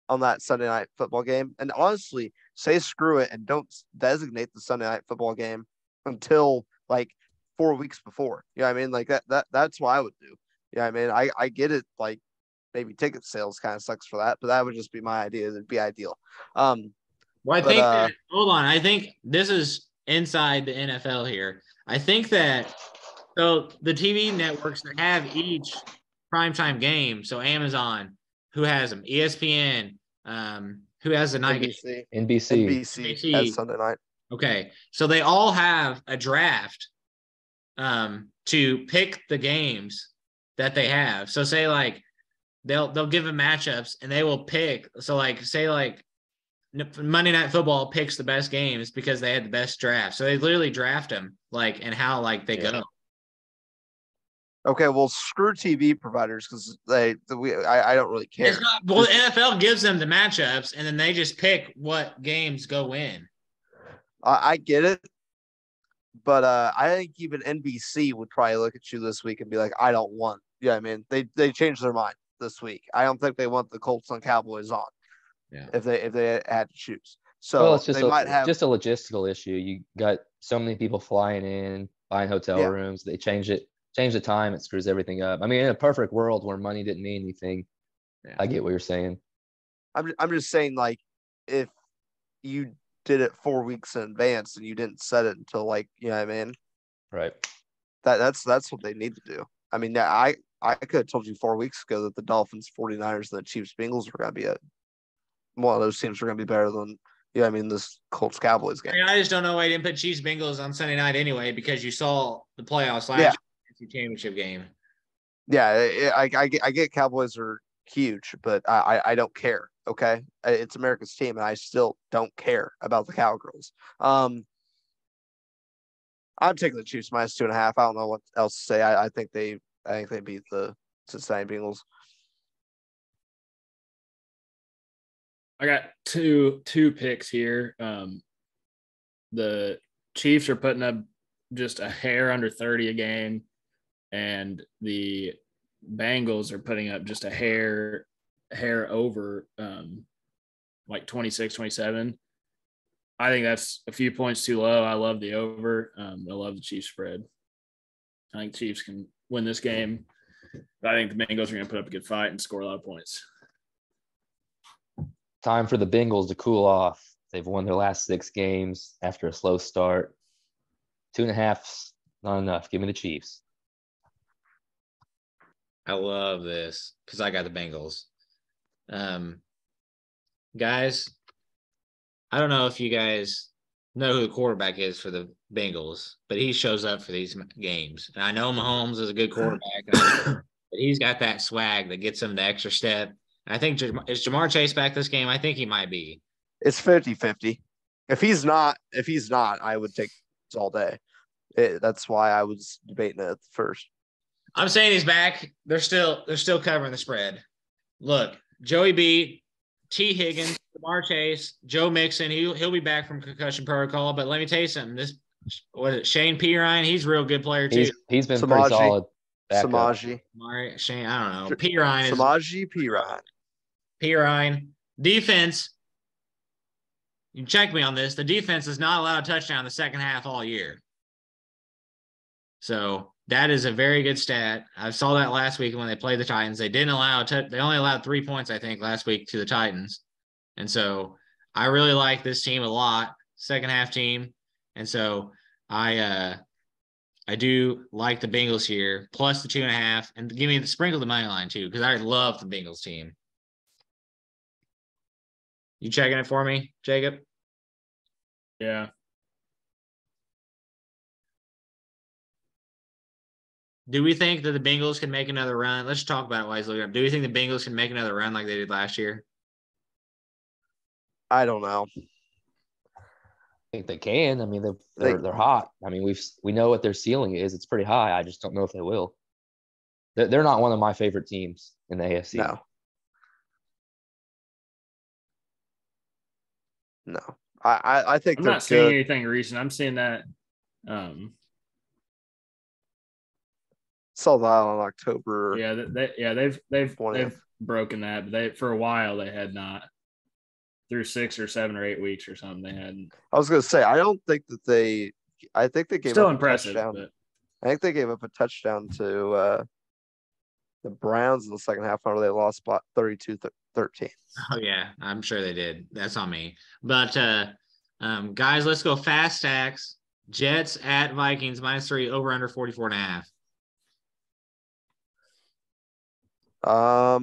[SPEAKER 2] on that Sunday night football game. And honestly, say screw it and don't designate the Sunday night football game until like 4 weeks before. You know what I mean? Like that's what I would do. You know what I mean? I get it, like maybe ticket sales kind of sucks for that, but that would just be my idea. It'd be ideal.
[SPEAKER 1] Well, I think that, hold on. I think this is inside the NFL here. I think that so the TV networks that have each primetime game, so Amazon, who has them? ESPN, who has the night game?
[SPEAKER 2] NBC has Sunday night.
[SPEAKER 1] Okay, so they all have a draft to pick the games that they have. So say like they'll give them matchups and they will pick. So like say like Monday Night Football picks the best games because they had the best draft. So they literally draft them like and how like they go.
[SPEAKER 2] Okay, well, screw TV providers because I don't really care.
[SPEAKER 1] Well, the NFL gives them the matchups and then they just pick what games go in.
[SPEAKER 2] I get it, but I think even NBC would probably look at you this week and be like, "I don't want." Yeah, I mean, they changed their mind this week. I don't think they want the Colts and Cowboys on. Yeah. If they had to choose, so
[SPEAKER 4] it's just just a logistical issue. You got so many people flying in, buying hotel rooms. They change the time. It screws everything up. I mean, in a perfect world where money didn't mean anything, I get what you're saying.
[SPEAKER 2] I'm just saying, like, if you did it 4 weeks in advance and you didn't set it until like, you know what I mean?
[SPEAKER 4] Right.
[SPEAKER 2] That's what they need to do. I mean, I could have told you 4 weeks ago that the Dolphins, 49ers, and the Chiefs, Bengals were going to be one of those teams were going to be better than, you know what I mean, this Colts Cowboys game.
[SPEAKER 1] I mean, I just don't know why you didn't put Chiefs Bengals on Sunday night anyway, because you saw the playoffs last year, championship game.
[SPEAKER 2] Yeah, I get Cowboys are huge, but I don't care. Okay, it's America's team, and I still don't care about the Cowgirls. I'm taking the Chiefs minus 2.5. I don't know what else to say. I think they beat the Cincinnati Bengals.
[SPEAKER 3] I got two picks here. The Chiefs are putting up just a hair under 30 a game, and the Bengals are putting up just a hair over like 26, 27. I think that's a few points too low. I love the over. I love the Chiefs spread. I think Chiefs can win this game. But I think the Bengals are going to put up a good fight and score a lot of points.
[SPEAKER 4] Time for the Bengals to cool off. They've won their last 6 games after a slow start. 2.5's not enough. Give me the Chiefs.
[SPEAKER 1] I love this because I got the Bengals. Guys, I don't know if you guys know who the quarterback is for the Bengals, but he shows up for these games. And I know Mahomes is a good quarterback, but he's got that swag that gets him the extra step. And I think is Jamar Chase back this game? I think he might be.
[SPEAKER 2] It's 50-50. If he's not, I would take it all day. That's why I was debating it at first.
[SPEAKER 1] I'm saying he's back. They're still covering the spread. Look, Joey B, T. Higgins, Lamar Chase, Joe Mixon. He'll be back from concussion protocol. But let me tell you something. Shane Pirine? He's a real good player too.
[SPEAKER 4] He's been pretty solid.
[SPEAKER 2] Samaji.
[SPEAKER 1] Shane, I don't know. Pirine is
[SPEAKER 2] Samaji Pirine.
[SPEAKER 1] Pirine. Defense. You can check me on this. The defense is not allowed a touchdown in the second half all year. So that is a very good stat. I saw that last week when they played the Titans. They didn't allow they only allowed 3 points, I think, last week to the Titans. And so I really like this team a lot, second half team. And so I do like the Bengals here, plus the 2.5, and give me sprinkle the money line too, because I love the Bengals team. You checking it for me, Jacob?
[SPEAKER 3] Yeah.
[SPEAKER 1] Do we think that the Bengals can make another run? Let's talk about it while he's looking up. Do we think the Bengals can make another run like they did last year?
[SPEAKER 2] I don't know.
[SPEAKER 4] I think they can. I mean, they're hot. I mean, we know what their ceiling is. It's pretty high. I just don't know if they will. They're not one of my favorite teams in the AFC.
[SPEAKER 2] No. I think
[SPEAKER 3] I'm not seeing anything recent. I'm seeing that
[SPEAKER 2] Saw that on October.
[SPEAKER 3] They've broken that, but for a while they had not. Through 6 or 7 or 8 weeks or something, they hadn't.
[SPEAKER 2] I was gonna say I think they gave
[SPEAKER 3] Still
[SPEAKER 2] up
[SPEAKER 3] impressive,
[SPEAKER 2] a touchdown.
[SPEAKER 3] but
[SPEAKER 2] I think they gave up a touchdown to the Browns in the second half. Whenever they lost by 32-13.
[SPEAKER 1] Oh yeah, I'm sure they did. That's on me. But guys, let's go fast stacks. Jets at Vikings -3 over under 44.5.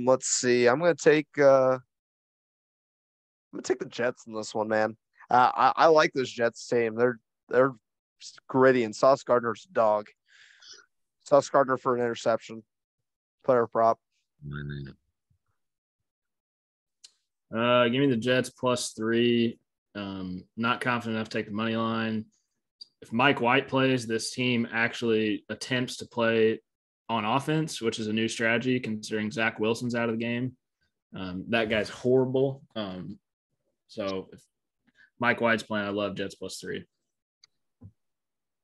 [SPEAKER 2] Let's see. I'm gonna take the Jets in this one, man. I like this Jets team. They're gritty, and Sauce Gardner's a dog. Sauce Gardner for an interception. Player prop.
[SPEAKER 3] Give me the Jets +3. Not confident enough to take the money line. If Mike White plays, this team actually attempts to play on offense, which is a new strategy considering Zach Wilson's out of the game. That guy's horrible. So if Mike White's playing, I love Jets +3.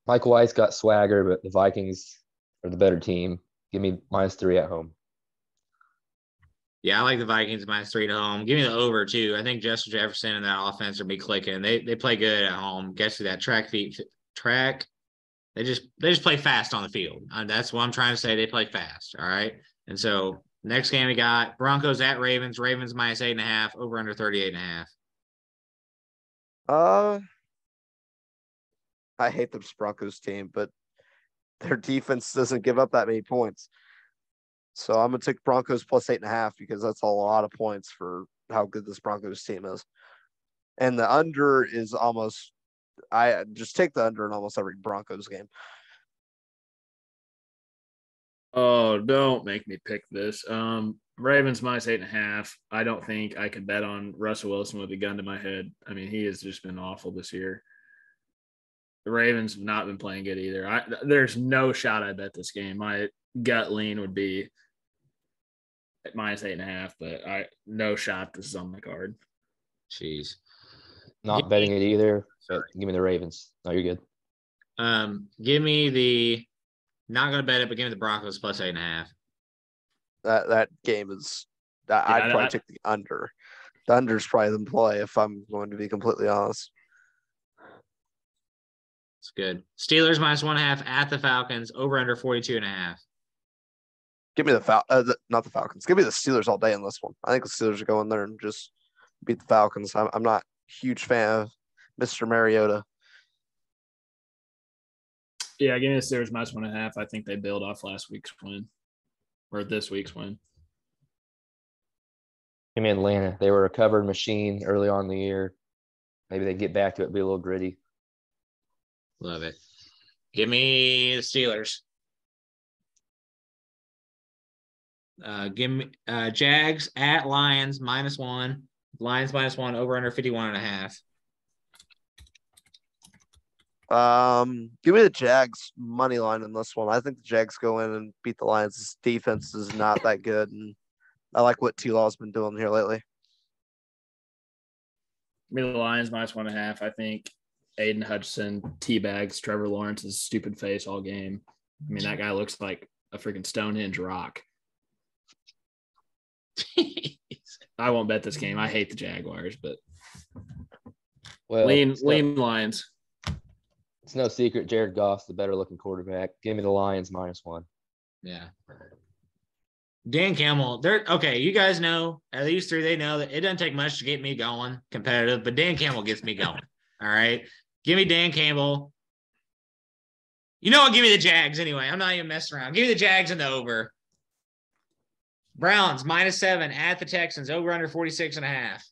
[SPEAKER 4] Mike White's got swagger, but the Vikings are the better team. Give me -3 at home.
[SPEAKER 1] Yeah, I like the Vikings -3 at home. Give me the over too. I think Justin Jefferson and that offense will be clicking. They play good at home. Gets to that track. They just play fast on the field. That's what I'm trying to say. They play fast. All right. And so next game we got Broncos at Ravens. Ravens -8.5 over under 38.5.
[SPEAKER 2] I hate the Broncos team, but their defense doesn't give up that many points. So I'm gonna take Broncos +8.5 because that's a lot of points for how good this Broncos team is. And the under is almost I just take the under in almost every Broncos game.
[SPEAKER 3] Oh, don't make me pick this. Ravens -8.5. I don't think I could bet on Russell Wilson with a gun to my head. I mean, he has just been awful this year. The Ravens have not been playing good either. There's no shot I bet this game. My gut lean would be at -8.5, but no shot this is on the card.
[SPEAKER 1] Jeez.
[SPEAKER 4] Not betting it either. But give me the Ravens. No, you're good.
[SPEAKER 1] Give me the not gonna bet it, but give me the Broncos +8.5.
[SPEAKER 2] That game is I'd probably take the under. The under is probably the play if I'm going to be completely honest.
[SPEAKER 1] It's good. Steelers -1.5 at the Falcons over under 42.5.
[SPEAKER 2] Give me not the Falcons. Give me the Steelers all day in this one. I think the Steelers are going there and just beat the Falcons. I'm not a huge fan of Mr. Mariota.
[SPEAKER 3] Yeah, give me the Steelers -1.5. I think they build off last week's win or this week's win.
[SPEAKER 4] Give me Atlanta. They were a covered machine early on in the year. Maybe they get back to it, be a little gritty.
[SPEAKER 1] Love it. Give me the Steelers. Give me Jags at Lions -1. Lions -1 over under 51.5.
[SPEAKER 2] Give me the Jags money line in this one. I think the Jags go in and beat the Lions. This defense is not that good, and I like what T-Law's been doing here lately.
[SPEAKER 3] Give me the Lions -1.5. I think Aiden Hutchinson teabags Trevor Lawrence's stupid face all game. I mean, that guy looks like a freaking Stonehenge rock. I won't bet this game. I hate the Jaguars, but lean Lions.
[SPEAKER 4] It's no secret Jared Goff's the better looking quarterback. Give me the Lions -1.
[SPEAKER 1] Yeah. Dan Campbell, okay. You guys know, at least three, they know that it doesn't take much to get me going competitive, but Dan Campbell gets me going. All right. Give me Dan Campbell. You know what? Give me the Jags anyway. I'm not even messing around. Give me the Jags and the over. Browns -7 at the Texans over under 46.5.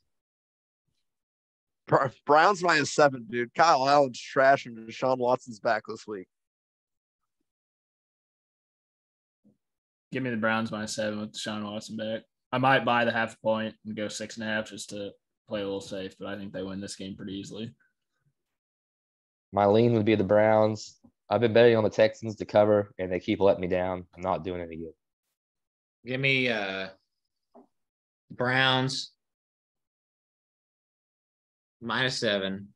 [SPEAKER 2] Browns -7, dude. Kyle Allen's trash and Deshaun Watson's back this week.
[SPEAKER 3] Give me the Browns -7 with Deshaun Watson back. I might buy the half point and go 6.5 just to play a little safe, but I think they win this game pretty easily.
[SPEAKER 4] My lean would be the Browns. I've been betting on the Texans to cover, and they keep letting me down. I'm not doing any good.
[SPEAKER 1] Give me Browns -7.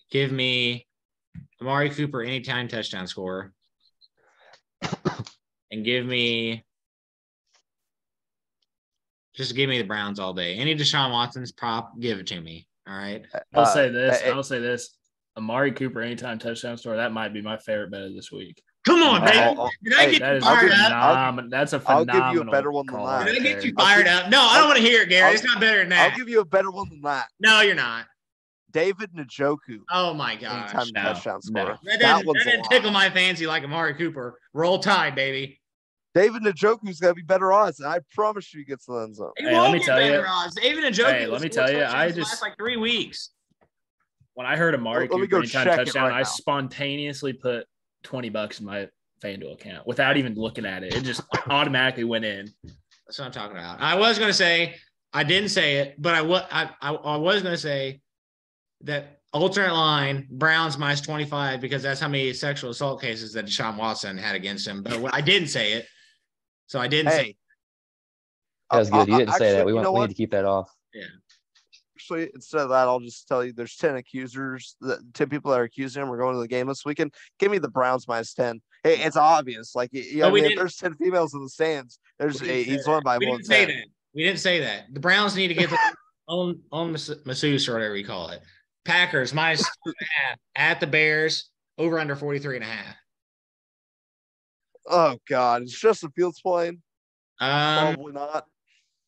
[SPEAKER 1] Give me Amari Cooper anytime touchdown scorer. and give me the Browns all day. Any Deshaun Watson's prop, give it to me. All right.
[SPEAKER 3] I'll say this. Amari Cooper anytime touchdown score, that might be my favorite bet of this week.
[SPEAKER 1] Come on, baby. Did I get you fired up?
[SPEAKER 3] That's a phenomenal
[SPEAKER 2] I'll give you a better one than that.
[SPEAKER 1] Did I get you fired up? No, I don't want to hear it, Gary. It's not better than that.
[SPEAKER 2] I'll give you a better one than that.
[SPEAKER 1] No, you're not.
[SPEAKER 2] David Njoku.
[SPEAKER 1] Oh, my gosh.
[SPEAKER 2] Touchdown score.
[SPEAKER 1] That didn't tickle my fancy like Amari Cooper. Roll Tide, baby.
[SPEAKER 2] David Njoku's got to be better odds, and I promise you he gets the end zone.
[SPEAKER 1] Hey, let me tell you. David Njoku.
[SPEAKER 3] Hey, let me tell you. I just
[SPEAKER 1] last like 3 weeks.
[SPEAKER 3] When I heard Amari Cooper anytime touchdown, I spontaneously put $20 in my FanDuel account without even looking at it. It just automatically went in.
[SPEAKER 1] That's what I'm talking about. I was going to say, I didn't say it, but I was going to say that alternate line, Browns minus 25, because that's how many sexual assault cases that Deshaun Watson had against him. But I didn't say it. So I didn't say it.
[SPEAKER 4] That was good. You didn't say that. We need to keep that off.
[SPEAKER 1] Yeah.
[SPEAKER 2] Actually, instead of that, I'll just tell you there's 10 accusers, 10 people that are accusing him. We're going to the game this weekend. Give me the Browns minus 10. Hey, it's obvious. Like, if there's 10 females in the stands, he's won by more than 10.
[SPEAKER 1] We didn't say that. The Browns need to get their own masseuse or whatever you call it. Packers minus 2.5 at the Bears, over under 43.5.
[SPEAKER 2] Oh, God. It's Justin Fields playing?
[SPEAKER 1] Probably
[SPEAKER 2] not.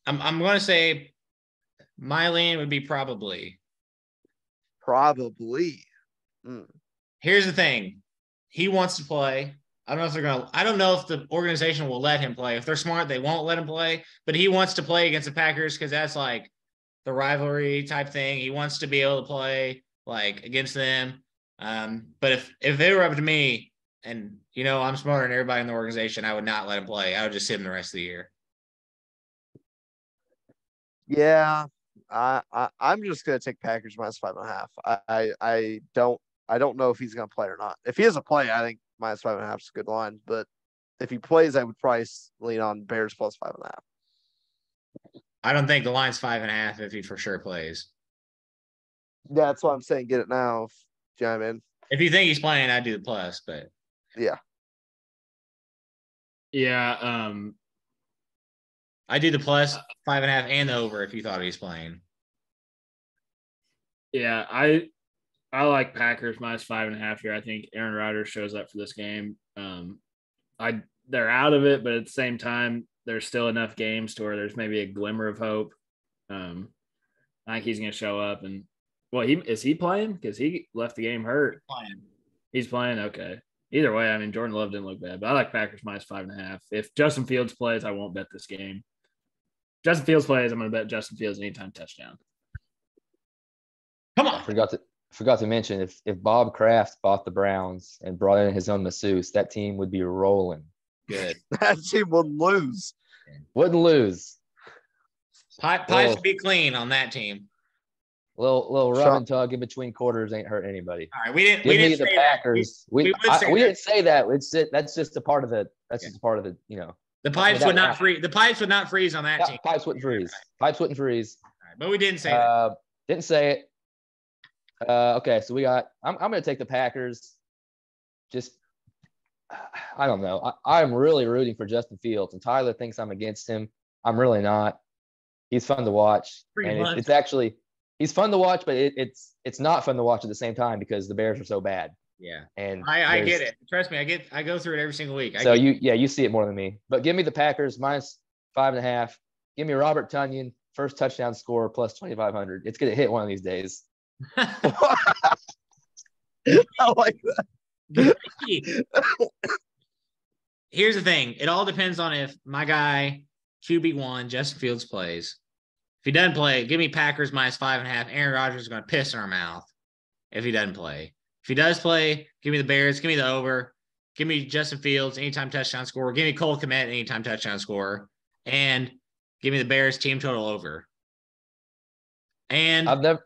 [SPEAKER 1] I'm going to say my lean would be probably.
[SPEAKER 2] Probably.
[SPEAKER 1] Here's the thing. He wants to play. I don't know if the organization will let him play. If they're smart, they won't let him play. But he wants to play against the Packers because that's like the rivalry type thing. He wants to be able to play like against them. But if they were up to me, and I'm smarter than everybody in the organization, I would not let him play. I would just sit him the rest of the year.
[SPEAKER 2] Yeah, I'm just gonna take Packers minus 5.5. I don't know if he's gonna play or not. If he doesn't play, I think minus 5.5 is a good line. But if he plays, I would probably lean on Bears plus 5.5.
[SPEAKER 1] I don't think the line's 5.5 if he for sure plays.
[SPEAKER 2] Yeah, that's why I'm saying get it now. Do you know what I mean?
[SPEAKER 1] If you think he's playing, I'd do the plus, but
[SPEAKER 2] yeah.
[SPEAKER 3] Yeah.
[SPEAKER 1] I do the plus 5.5 and the over if you thought he was playing.
[SPEAKER 3] Yeah, I like Packers minus 5.5 here. I think Aaron Rodgers shows up for this game. They're out of it, but at the same time, there's still enough games to where there's maybe a glimmer of hope. I think he's going to show up. And is he playing? Because he left the game hurt. He's playing. Okay. Either way, I mean, Jordan Love didn't look bad, but I like Packers minus 5.5. If Justin Fields plays, I won't bet this game. If Justin Fields plays, I'm going to bet Justin Fields anytime touchdown.
[SPEAKER 1] Come on.
[SPEAKER 4] I forgot to mention if Bob Kraft bought the Browns and brought in his own masseuse, that team would be rolling.
[SPEAKER 1] Good.
[SPEAKER 2] That team wouldn't lose.
[SPEAKER 4] Wouldn't lose.
[SPEAKER 1] Pipes would be clean on that team.
[SPEAKER 4] Little rub and tug in between quarters ain't hurt anybody.
[SPEAKER 1] All right, we didn't.
[SPEAKER 4] Give
[SPEAKER 1] we
[SPEAKER 4] me
[SPEAKER 1] didn't
[SPEAKER 4] the
[SPEAKER 1] say
[SPEAKER 4] Packers.
[SPEAKER 1] That.
[SPEAKER 4] We didn't say that. That's just a part of it. That's just a part of it.
[SPEAKER 1] The pipes would not freeze. The pipes would not freeze on that team.
[SPEAKER 4] Pipes wouldn't freeze. Pipes wouldn't freeze.
[SPEAKER 1] Right, but we didn't say that.
[SPEAKER 4] Didn't say it. Okay, so we got. I'm going to take the Packers. Just, I don't know. I'm really rooting for Justin Fields, and Tyler thinks I'm against him. I'm really not. He's fun to watch, it's actually he's fun to watch, but it's not fun to watch at the same time because the Bears are so bad.
[SPEAKER 1] Yeah,
[SPEAKER 4] and
[SPEAKER 1] I get it. Trust me, I go through it every single week.
[SPEAKER 4] You see it more than me. But give me the Packers minus 5.5. Give me Robert Tonyan first touchdown score plus 2,500. It's gonna hit one of these days.
[SPEAKER 2] I like that.
[SPEAKER 1] Here's the thing. It all depends on if my guy QB1 Justin Fields plays. If he doesn't play, give me Packers minus 5.5. Aaron Rodgers is going to piss in our mouth if he doesn't play. If he does play, give me the Bears. Give me the over. Give me Justin Fields anytime touchdown score. Give me Cole Kmet anytime touchdown score. And give me the Bears team total over. And
[SPEAKER 4] I've never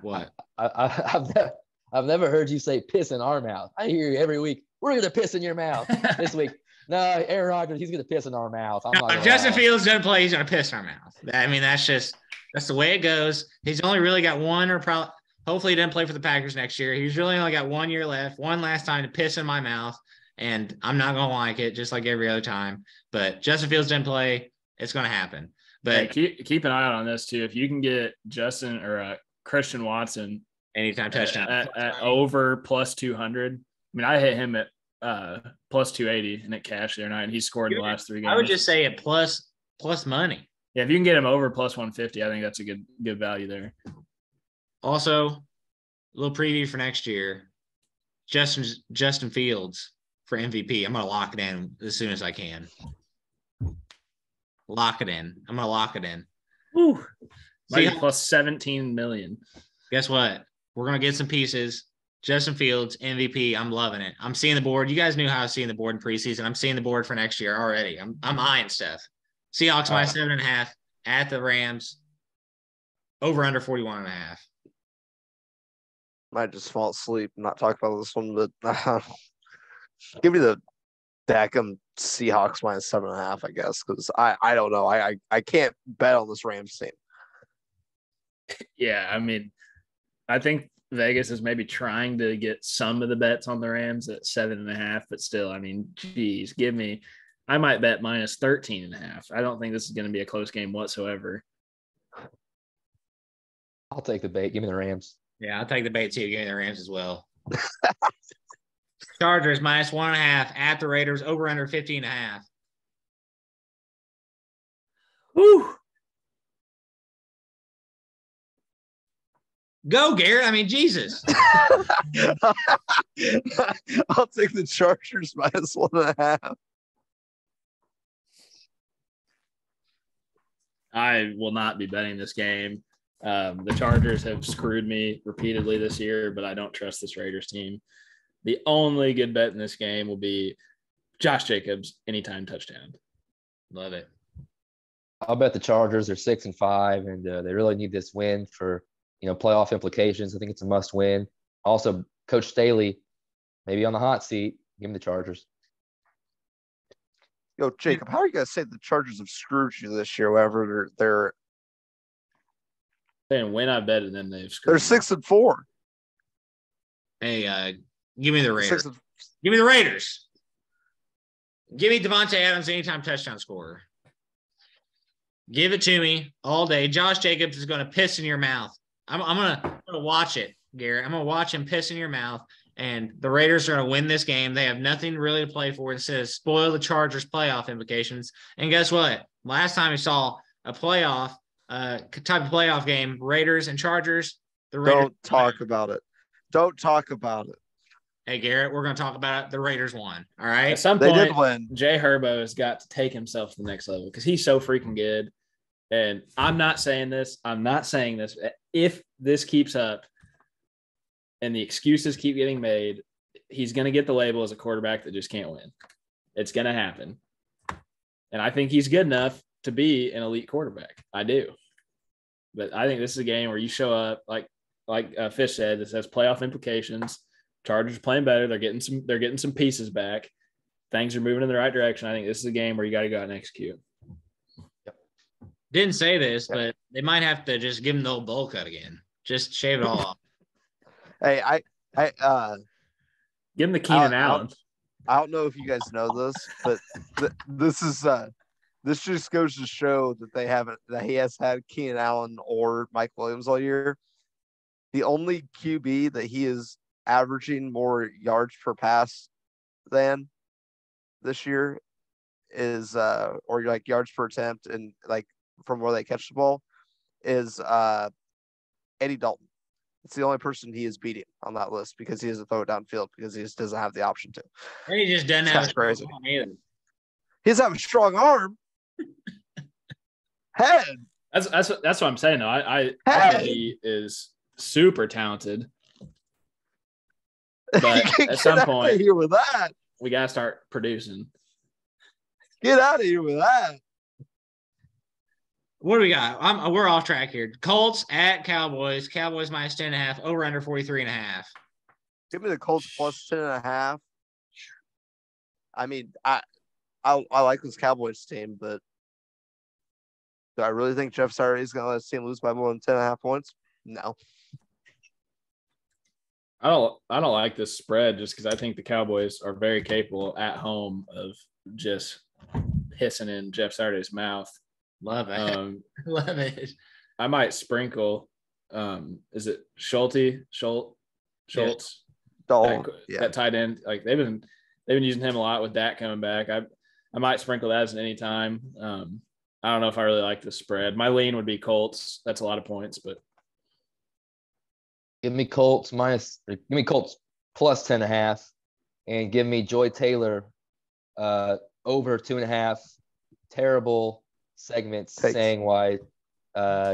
[SPEAKER 1] what?
[SPEAKER 4] I've never heard you say piss in our mouth. I hear you every week. We're going to piss in your mouth this week. No, Aaron Rodgers, he's going to piss in our mouth.
[SPEAKER 1] If Justin Fields doesn't play, he's going to piss in our mouth. I mean, that's the way it goes. He's only really got one hopefully he doesn't play for the Packers next year. He's really only got 1 year left, one last time to piss in my mouth. and I'm not going to like it just like every other time. But Justin Fields didn't play. It's going to happen. But
[SPEAKER 3] hey, keep an eye out on this too. If you can get Justin or Christian Watson
[SPEAKER 1] anytime touchdown
[SPEAKER 3] at over plus 200. I mean, I hit him at plus 280 and it cashed the other night, and he scored in the last 3 games.
[SPEAKER 1] I would just say it plus money.
[SPEAKER 3] Yeah, if you can get him over plus 150, I think that's a good value there.
[SPEAKER 1] Also, a little preview for next year. Justin Fields for MVP. I'm going to lock it in as soon as I can. Lock it in. I'm going to lock it in.
[SPEAKER 3] Ooh. Plus 17 million.
[SPEAKER 1] Guess what? We're going to get some pieces. Justin Fields, MVP. I'm loving it. I'm seeing the board. You guys knew how I was seeing the board in preseason. I'm seeing the board for next year already. I'm eyeing stuff. Seahawks minus 7.5 at the Rams. Over under 41.5.
[SPEAKER 2] Might just fall asleep and not talk about this one, but give me the Beckham Seahawks minus 7.5, I guess, because I don't know. I can't bet on this Rams team.
[SPEAKER 3] Yeah, I mean, I think Vegas is maybe trying to get some of the bets on the Rams at 7.5, but still, I mean, geez, I might bet minus 13.5. I don't think this is going to be a close game whatsoever.
[SPEAKER 4] I'll take the bait. Give me the Rams.
[SPEAKER 1] Yeah, I'll take the bait too. Give me the Rams as well. Chargers minus 1.5 at the Raiders. Over under 50.5.
[SPEAKER 3] Woo!
[SPEAKER 1] Go, Garrett. I mean, Jesus.
[SPEAKER 2] I'll take the Chargers minus 1.5.
[SPEAKER 3] I will not be betting this game. The Chargers have screwed me repeatedly this year, but I don't trust this Raiders team. The only good bet in this game will be Josh Jacobs anytime touchdown.
[SPEAKER 1] Love it.
[SPEAKER 4] I'll bet the Chargers are 6-5, and they really need this win for playoff implications. I think it's a must win. Also, Coach Staley maybe on the hot seat. Give him the Chargers.
[SPEAKER 2] Yo, Jacob, how are you guys saying the Chargers have screwed you this year? Wherever they're
[SPEAKER 3] saying when I betted them, they've screwed.
[SPEAKER 2] They're 6-4.
[SPEAKER 1] Hey, give me the Raiders. Give me the Raiders. Give me Devontae Adams anytime touchdown scorer. Give it to me all day. Josh Jacobs is going to piss in your mouth. I'm gonna watch it, Garrett. I'm gonna watch him piss in your mouth, and the Raiders are gonna win this game. They have nothing really to play for. Instead of spoil the Chargers' playoff implications. And guess what? Last time we saw a playoff type of playoff game, Raiders and Chargers. The Raiders
[SPEAKER 2] Don't talk about it. Don't talk about it.
[SPEAKER 1] Hey, Garrett, we're going to talk about it. The Raiders won. All right.
[SPEAKER 3] At some point,
[SPEAKER 2] they did win.
[SPEAKER 3] Jay Herbo has got to take himself to the next level because he's so freaking good. And I'm not saying this. I'm not saying this. If this keeps up and the excuses keep getting made, he's going to get the label as a quarterback that just can't win. It's going to happen. And I think he's good enough to be an elite quarterback. I do. But I think this is a game where you show up, like Fish said, this has playoff implications. Chargers are playing better. They're getting some pieces back. Things are moving in the right direction. I think this is a game where you got to go out and execute.
[SPEAKER 1] Didn't say this, but they might have to just give him the old bowl cut again. Just shave it all off.
[SPEAKER 2] Hey,
[SPEAKER 3] give him the Keenan Allen.
[SPEAKER 2] I don't know if you guys know this, but this just goes to show that he has had Keenan Allen or Mike Williams all year. The only QB that he is averaging more yards per pass than this year is or like yards per attempt and like from where they catch the ball is Andy Dalton. It's the only person he is beating on that list because he doesn't throw it downfield because he just doesn't have the option to.
[SPEAKER 1] And he just doesn't have
[SPEAKER 2] crazy.
[SPEAKER 1] He
[SPEAKER 2] doesn't have a strong arm. Head.
[SPEAKER 3] That's what I'm saying though. I think he is super talented. But at some point,
[SPEAKER 2] here with that,
[SPEAKER 3] we gotta start producing.
[SPEAKER 2] Get out of here with that.
[SPEAKER 1] What do we got? We're off track here. Colts at Cowboys. Cowboys minus 10.5. Over under 43.5.
[SPEAKER 2] Give me the Colts plus 10.5. I mean, I like this Cowboys team, but do I really think Jeff Saturday is going to let his team lose by more than 10.5 points? No.
[SPEAKER 3] I don't like this spread just because I think the Cowboys are very capable at home of just hissing in Jeff Saturday's mouth.
[SPEAKER 1] Love it. Love it.
[SPEAKER 3] I might sprinkle. Is it Schultz?
[SPEAKER 2] Dalton,
[SPEAKER 3] That tight end. Like they've been using him a lot with Dak coming back. I might sprinkle that as an anytime. I don't know if I really like the spread. My lean would be Colts. That's a lot of points, but
[SPEAKER 4] Give me Colts plus 10.5, and give me Joy Taylor over 2.5. Terrible segments saying why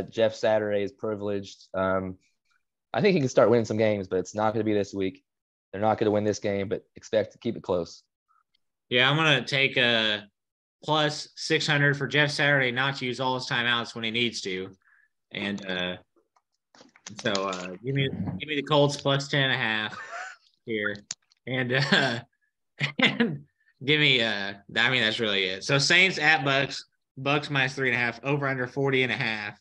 [SPEAKER 4] Jeff Saturday is privileged. I think he can start winning some games, but it's not going to be this week. They're not going to win this game, but expect to keep it close.
[SPEAKER 1] Yeah, I'm going to take a plus 600 for Jeff Saturday not to use all his timeouts when he needs to. And so give me the Colts plus 10.5 here. And and give me I mean, that's really it. So Saints at Bucks minus 3.5, over under 40.5.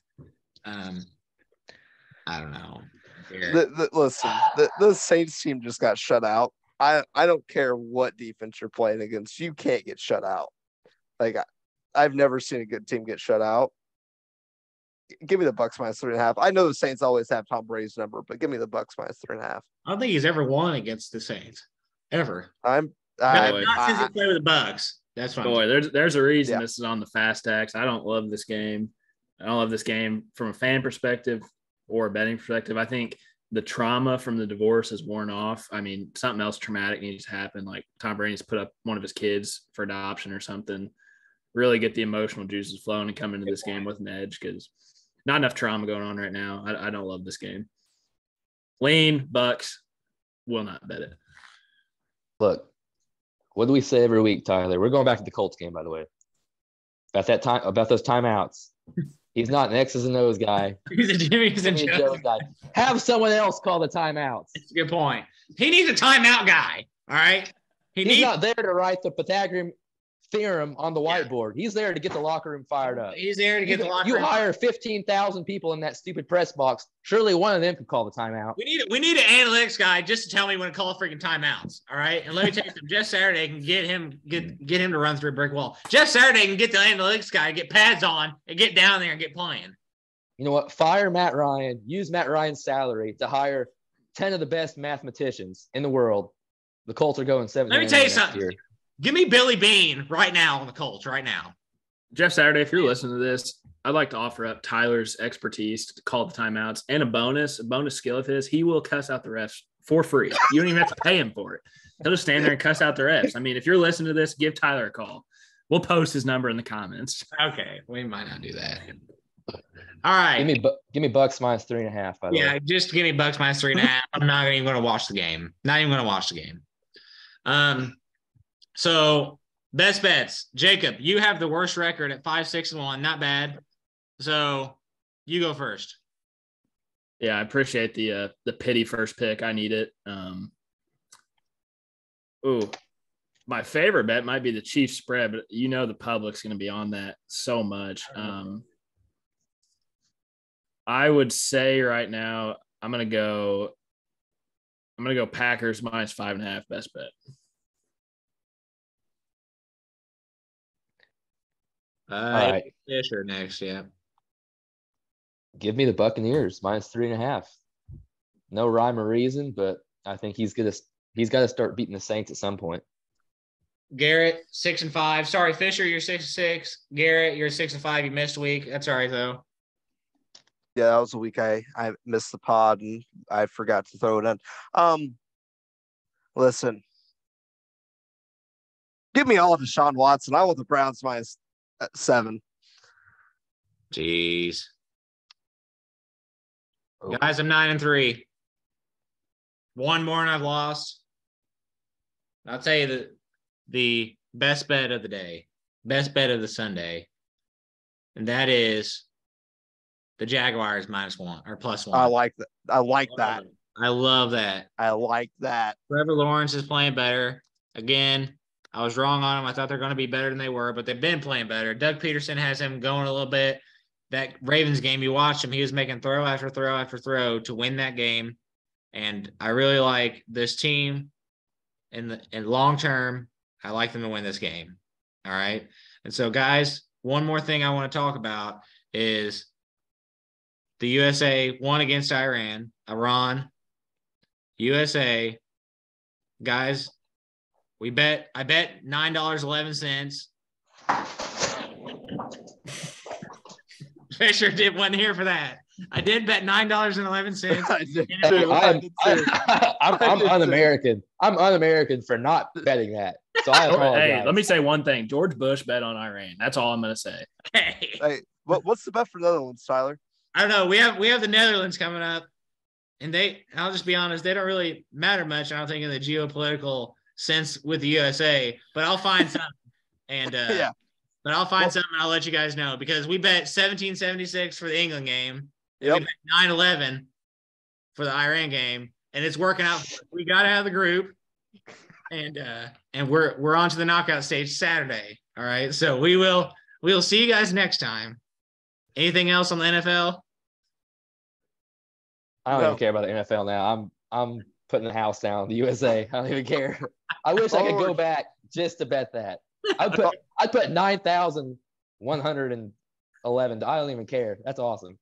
[SPEAKER 1] I don't know.
[SPEAKER 2] Listen, the Saints team just got shut out. I don't care what defense you're playing against. You can't get shut out. Like, I've never seen a good team get shut out. Give me the Bucks minus 3.5. I know the Saints always have Tom Brady's number, but give me the Bucks minus 3.5.
[SPEAKER 1] I don't think he's ever won against the Saints. Ever.
[SPEAKER 2] Not
[SPEAKER 1] since he played with the Bucks. That's fine.
[SPEAKER 3] There's a reason this is on the Fast Tax. I don't love this game. I don't love this game from a fan perspective or a betting perspective. I think the trauma from the divorce is worn off. I mean, something else traumatic needs to happen. Like Tom Brady's put up one of his kids for adoption or something. Really get the emotional juices flowing and come into this game with an edge, because not enough trauma going on right now. I don't love this game. Lean Bucks, will not bet it.
[SPEAKER 4] Look, what do we say every week, Tyler? We're going back to the Colts game, by the way. About those timeouts. He's not an X's and O's guy.
[SPEAKER 1] He's a Jimmy's and Joe's
[SPEAKER 4] guy. Have someone else call the timeouts.
[SPEAKER 1] That's a good point. He needs a timeout guy. All right.
[SPEAKER 4] He's not there to write the Pythagorean theorem on the whiteboard. He's there to get the locker room fired up.
[SPEAKER 1] He's there to get the locker room.
[SPEAKER 4] You hire 15,000 people in that stupid press box. Surely one of them could call the timeout.
[SPEAKER 1] We need an analytics guy just to tell me when to call freaking timeouts. All right. And let me tell you something. Jeff Saturday can get him to run through a brick wall. Jeff Saturday can get the analytics guy, get pads on, and get down there and get playing.
[SPEAKER 4] You know what? Fire Matt Ryan. Use Matt Ryan's salary to hire 10 of the best mathematicians in the world. The Colts are going 7.
[SPEAKER 1] Let me tell you something. Year. Give me Billy Bean right now on the Colts, right now.
[SPEAKER 3] Jeff Saturday, if you're listening to this, I'd like to offer up Tyler's expertise to call the timeouts and a bonus skill of his. He will cuss out the refs for free. You don't even have to pay him for it. He'll just stand there and cuss out the refs. I mean, if you're listening to this, give Tyler a call. We'll post his number in the comments.
[SPEAKER 1] Okay, we might not do that. All right.
[SPEAKER 4] Give me Bucks minus 3.5, by the way.
[SPEAKER 1] Yeah, just give me Bucks minus 3.5. I'm not even going to watch the game. Not even going to watch the game. So best bets. Jacob, you have the worst record at 5-6-1. Not bad. So you go first.
[SPEAKER 3] Yeah, I appreciate the pity first pick. I need it. My favorite bet might be the Chiefs spread, but you know the public's going to be on that so much. I would say right now I'm going to go Packers minus 5.5 best bet.
[SPEAKER 4] All right.
[SPEAKER 1] Fisher next, yeah.
[SPEAKER 4] Give me the Buccaneers minus 3.5. No rhyme or reason, but I think he's got to start beating the Saints at some point.
[SPEAKER 1] Garrett 6-5. Sorry, Fisher, you're 6-6. Garrett, you're 6-5. You missed a week. That's all right though.
[SPEAKER 2] Yeah, that was a week I missed the pod and I forgot to throw it in. Listen, give me all of Deshaun Watson. I want the Browns minus 7.
[SPEAKER 1] Jeez. Guys, I'm 9-3. One more and I've lost. I'll tell you the best bet of the day, best bet of the Sunday, and that is the Jaguars -1 or +1.
[SPEAKER 2] I like that. I like that.
[SPEAKER 1] I love that.
[SPEAKER 2] I like that.
[SPEAKER 1] Trevor Lawrence is playing better. Again, I was wrong on them. I thought they're going to be better than they were, but they've been playing better. Doug Peterson has him going a little bit. That Ravens game, you watched him. He was making throw after throw after throw to win that game. And I really like this team in long term. I like them to win this game. All right. And so, guys, one more thing I want to talk about is the USA won against Iran. USA, guys, I bet $9.11. Fisher wasn't here for that. I did bet $9.11.
[SPEAKER 4] I'm un-American. I'm un-American for not betting that. So I apologize.
[SPEAKER 3] Hey, let me say one thing. George Bush bet on Iran. That's all I'm going to say.
[SPEAKER 2] Hey, what's the bet for the Netherlands, Tyler?
[SPEAKER 1] I don't know. We have the Netherlands coming up, and I'll just be honest, they don't really matter much, I don't think, in the geopolitical sense with the USA, but I'll find something. And
[SPEAKER 2] Yeah.
[SPEAKER 1] But I'll find something and I'll let you guys know, because we bet 1776 for the England game.
[SPEAKER 2] Yep.
[SPEAKER 1] We bet 9-11 for the Iran game, and it's working out. We got out of the group, and we're on to the knockout stage Saturday. All right. So we'll see you guys next time. Anything else on the NFL?
[SPEAKER 4] I don't even care about the NFL now. I'm putting the house down. The USA. I don't even care. I wish I could go back just to bet that. I'd put 9,111. I don't even care. That's awesome.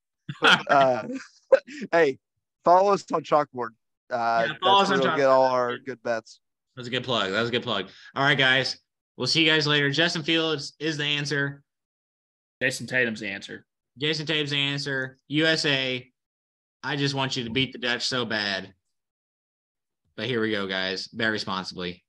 [SPEAKER 2] Hey, follow us on Chalkboard.
[SPEAKER 1] Follow us on Chalkboard.
[SPEAKER 2] Get all our good bets.
[SPEAKER 1] That was a good plug. All right, guys. We'll see you guys later. Justin Fields is the answer.
[SPEAKER 3] Jason Tatum's the answer.
[SPEAKER 1] USA. I just want you to beat the Dutch so bad. But here we go, guys. Bet responsibly.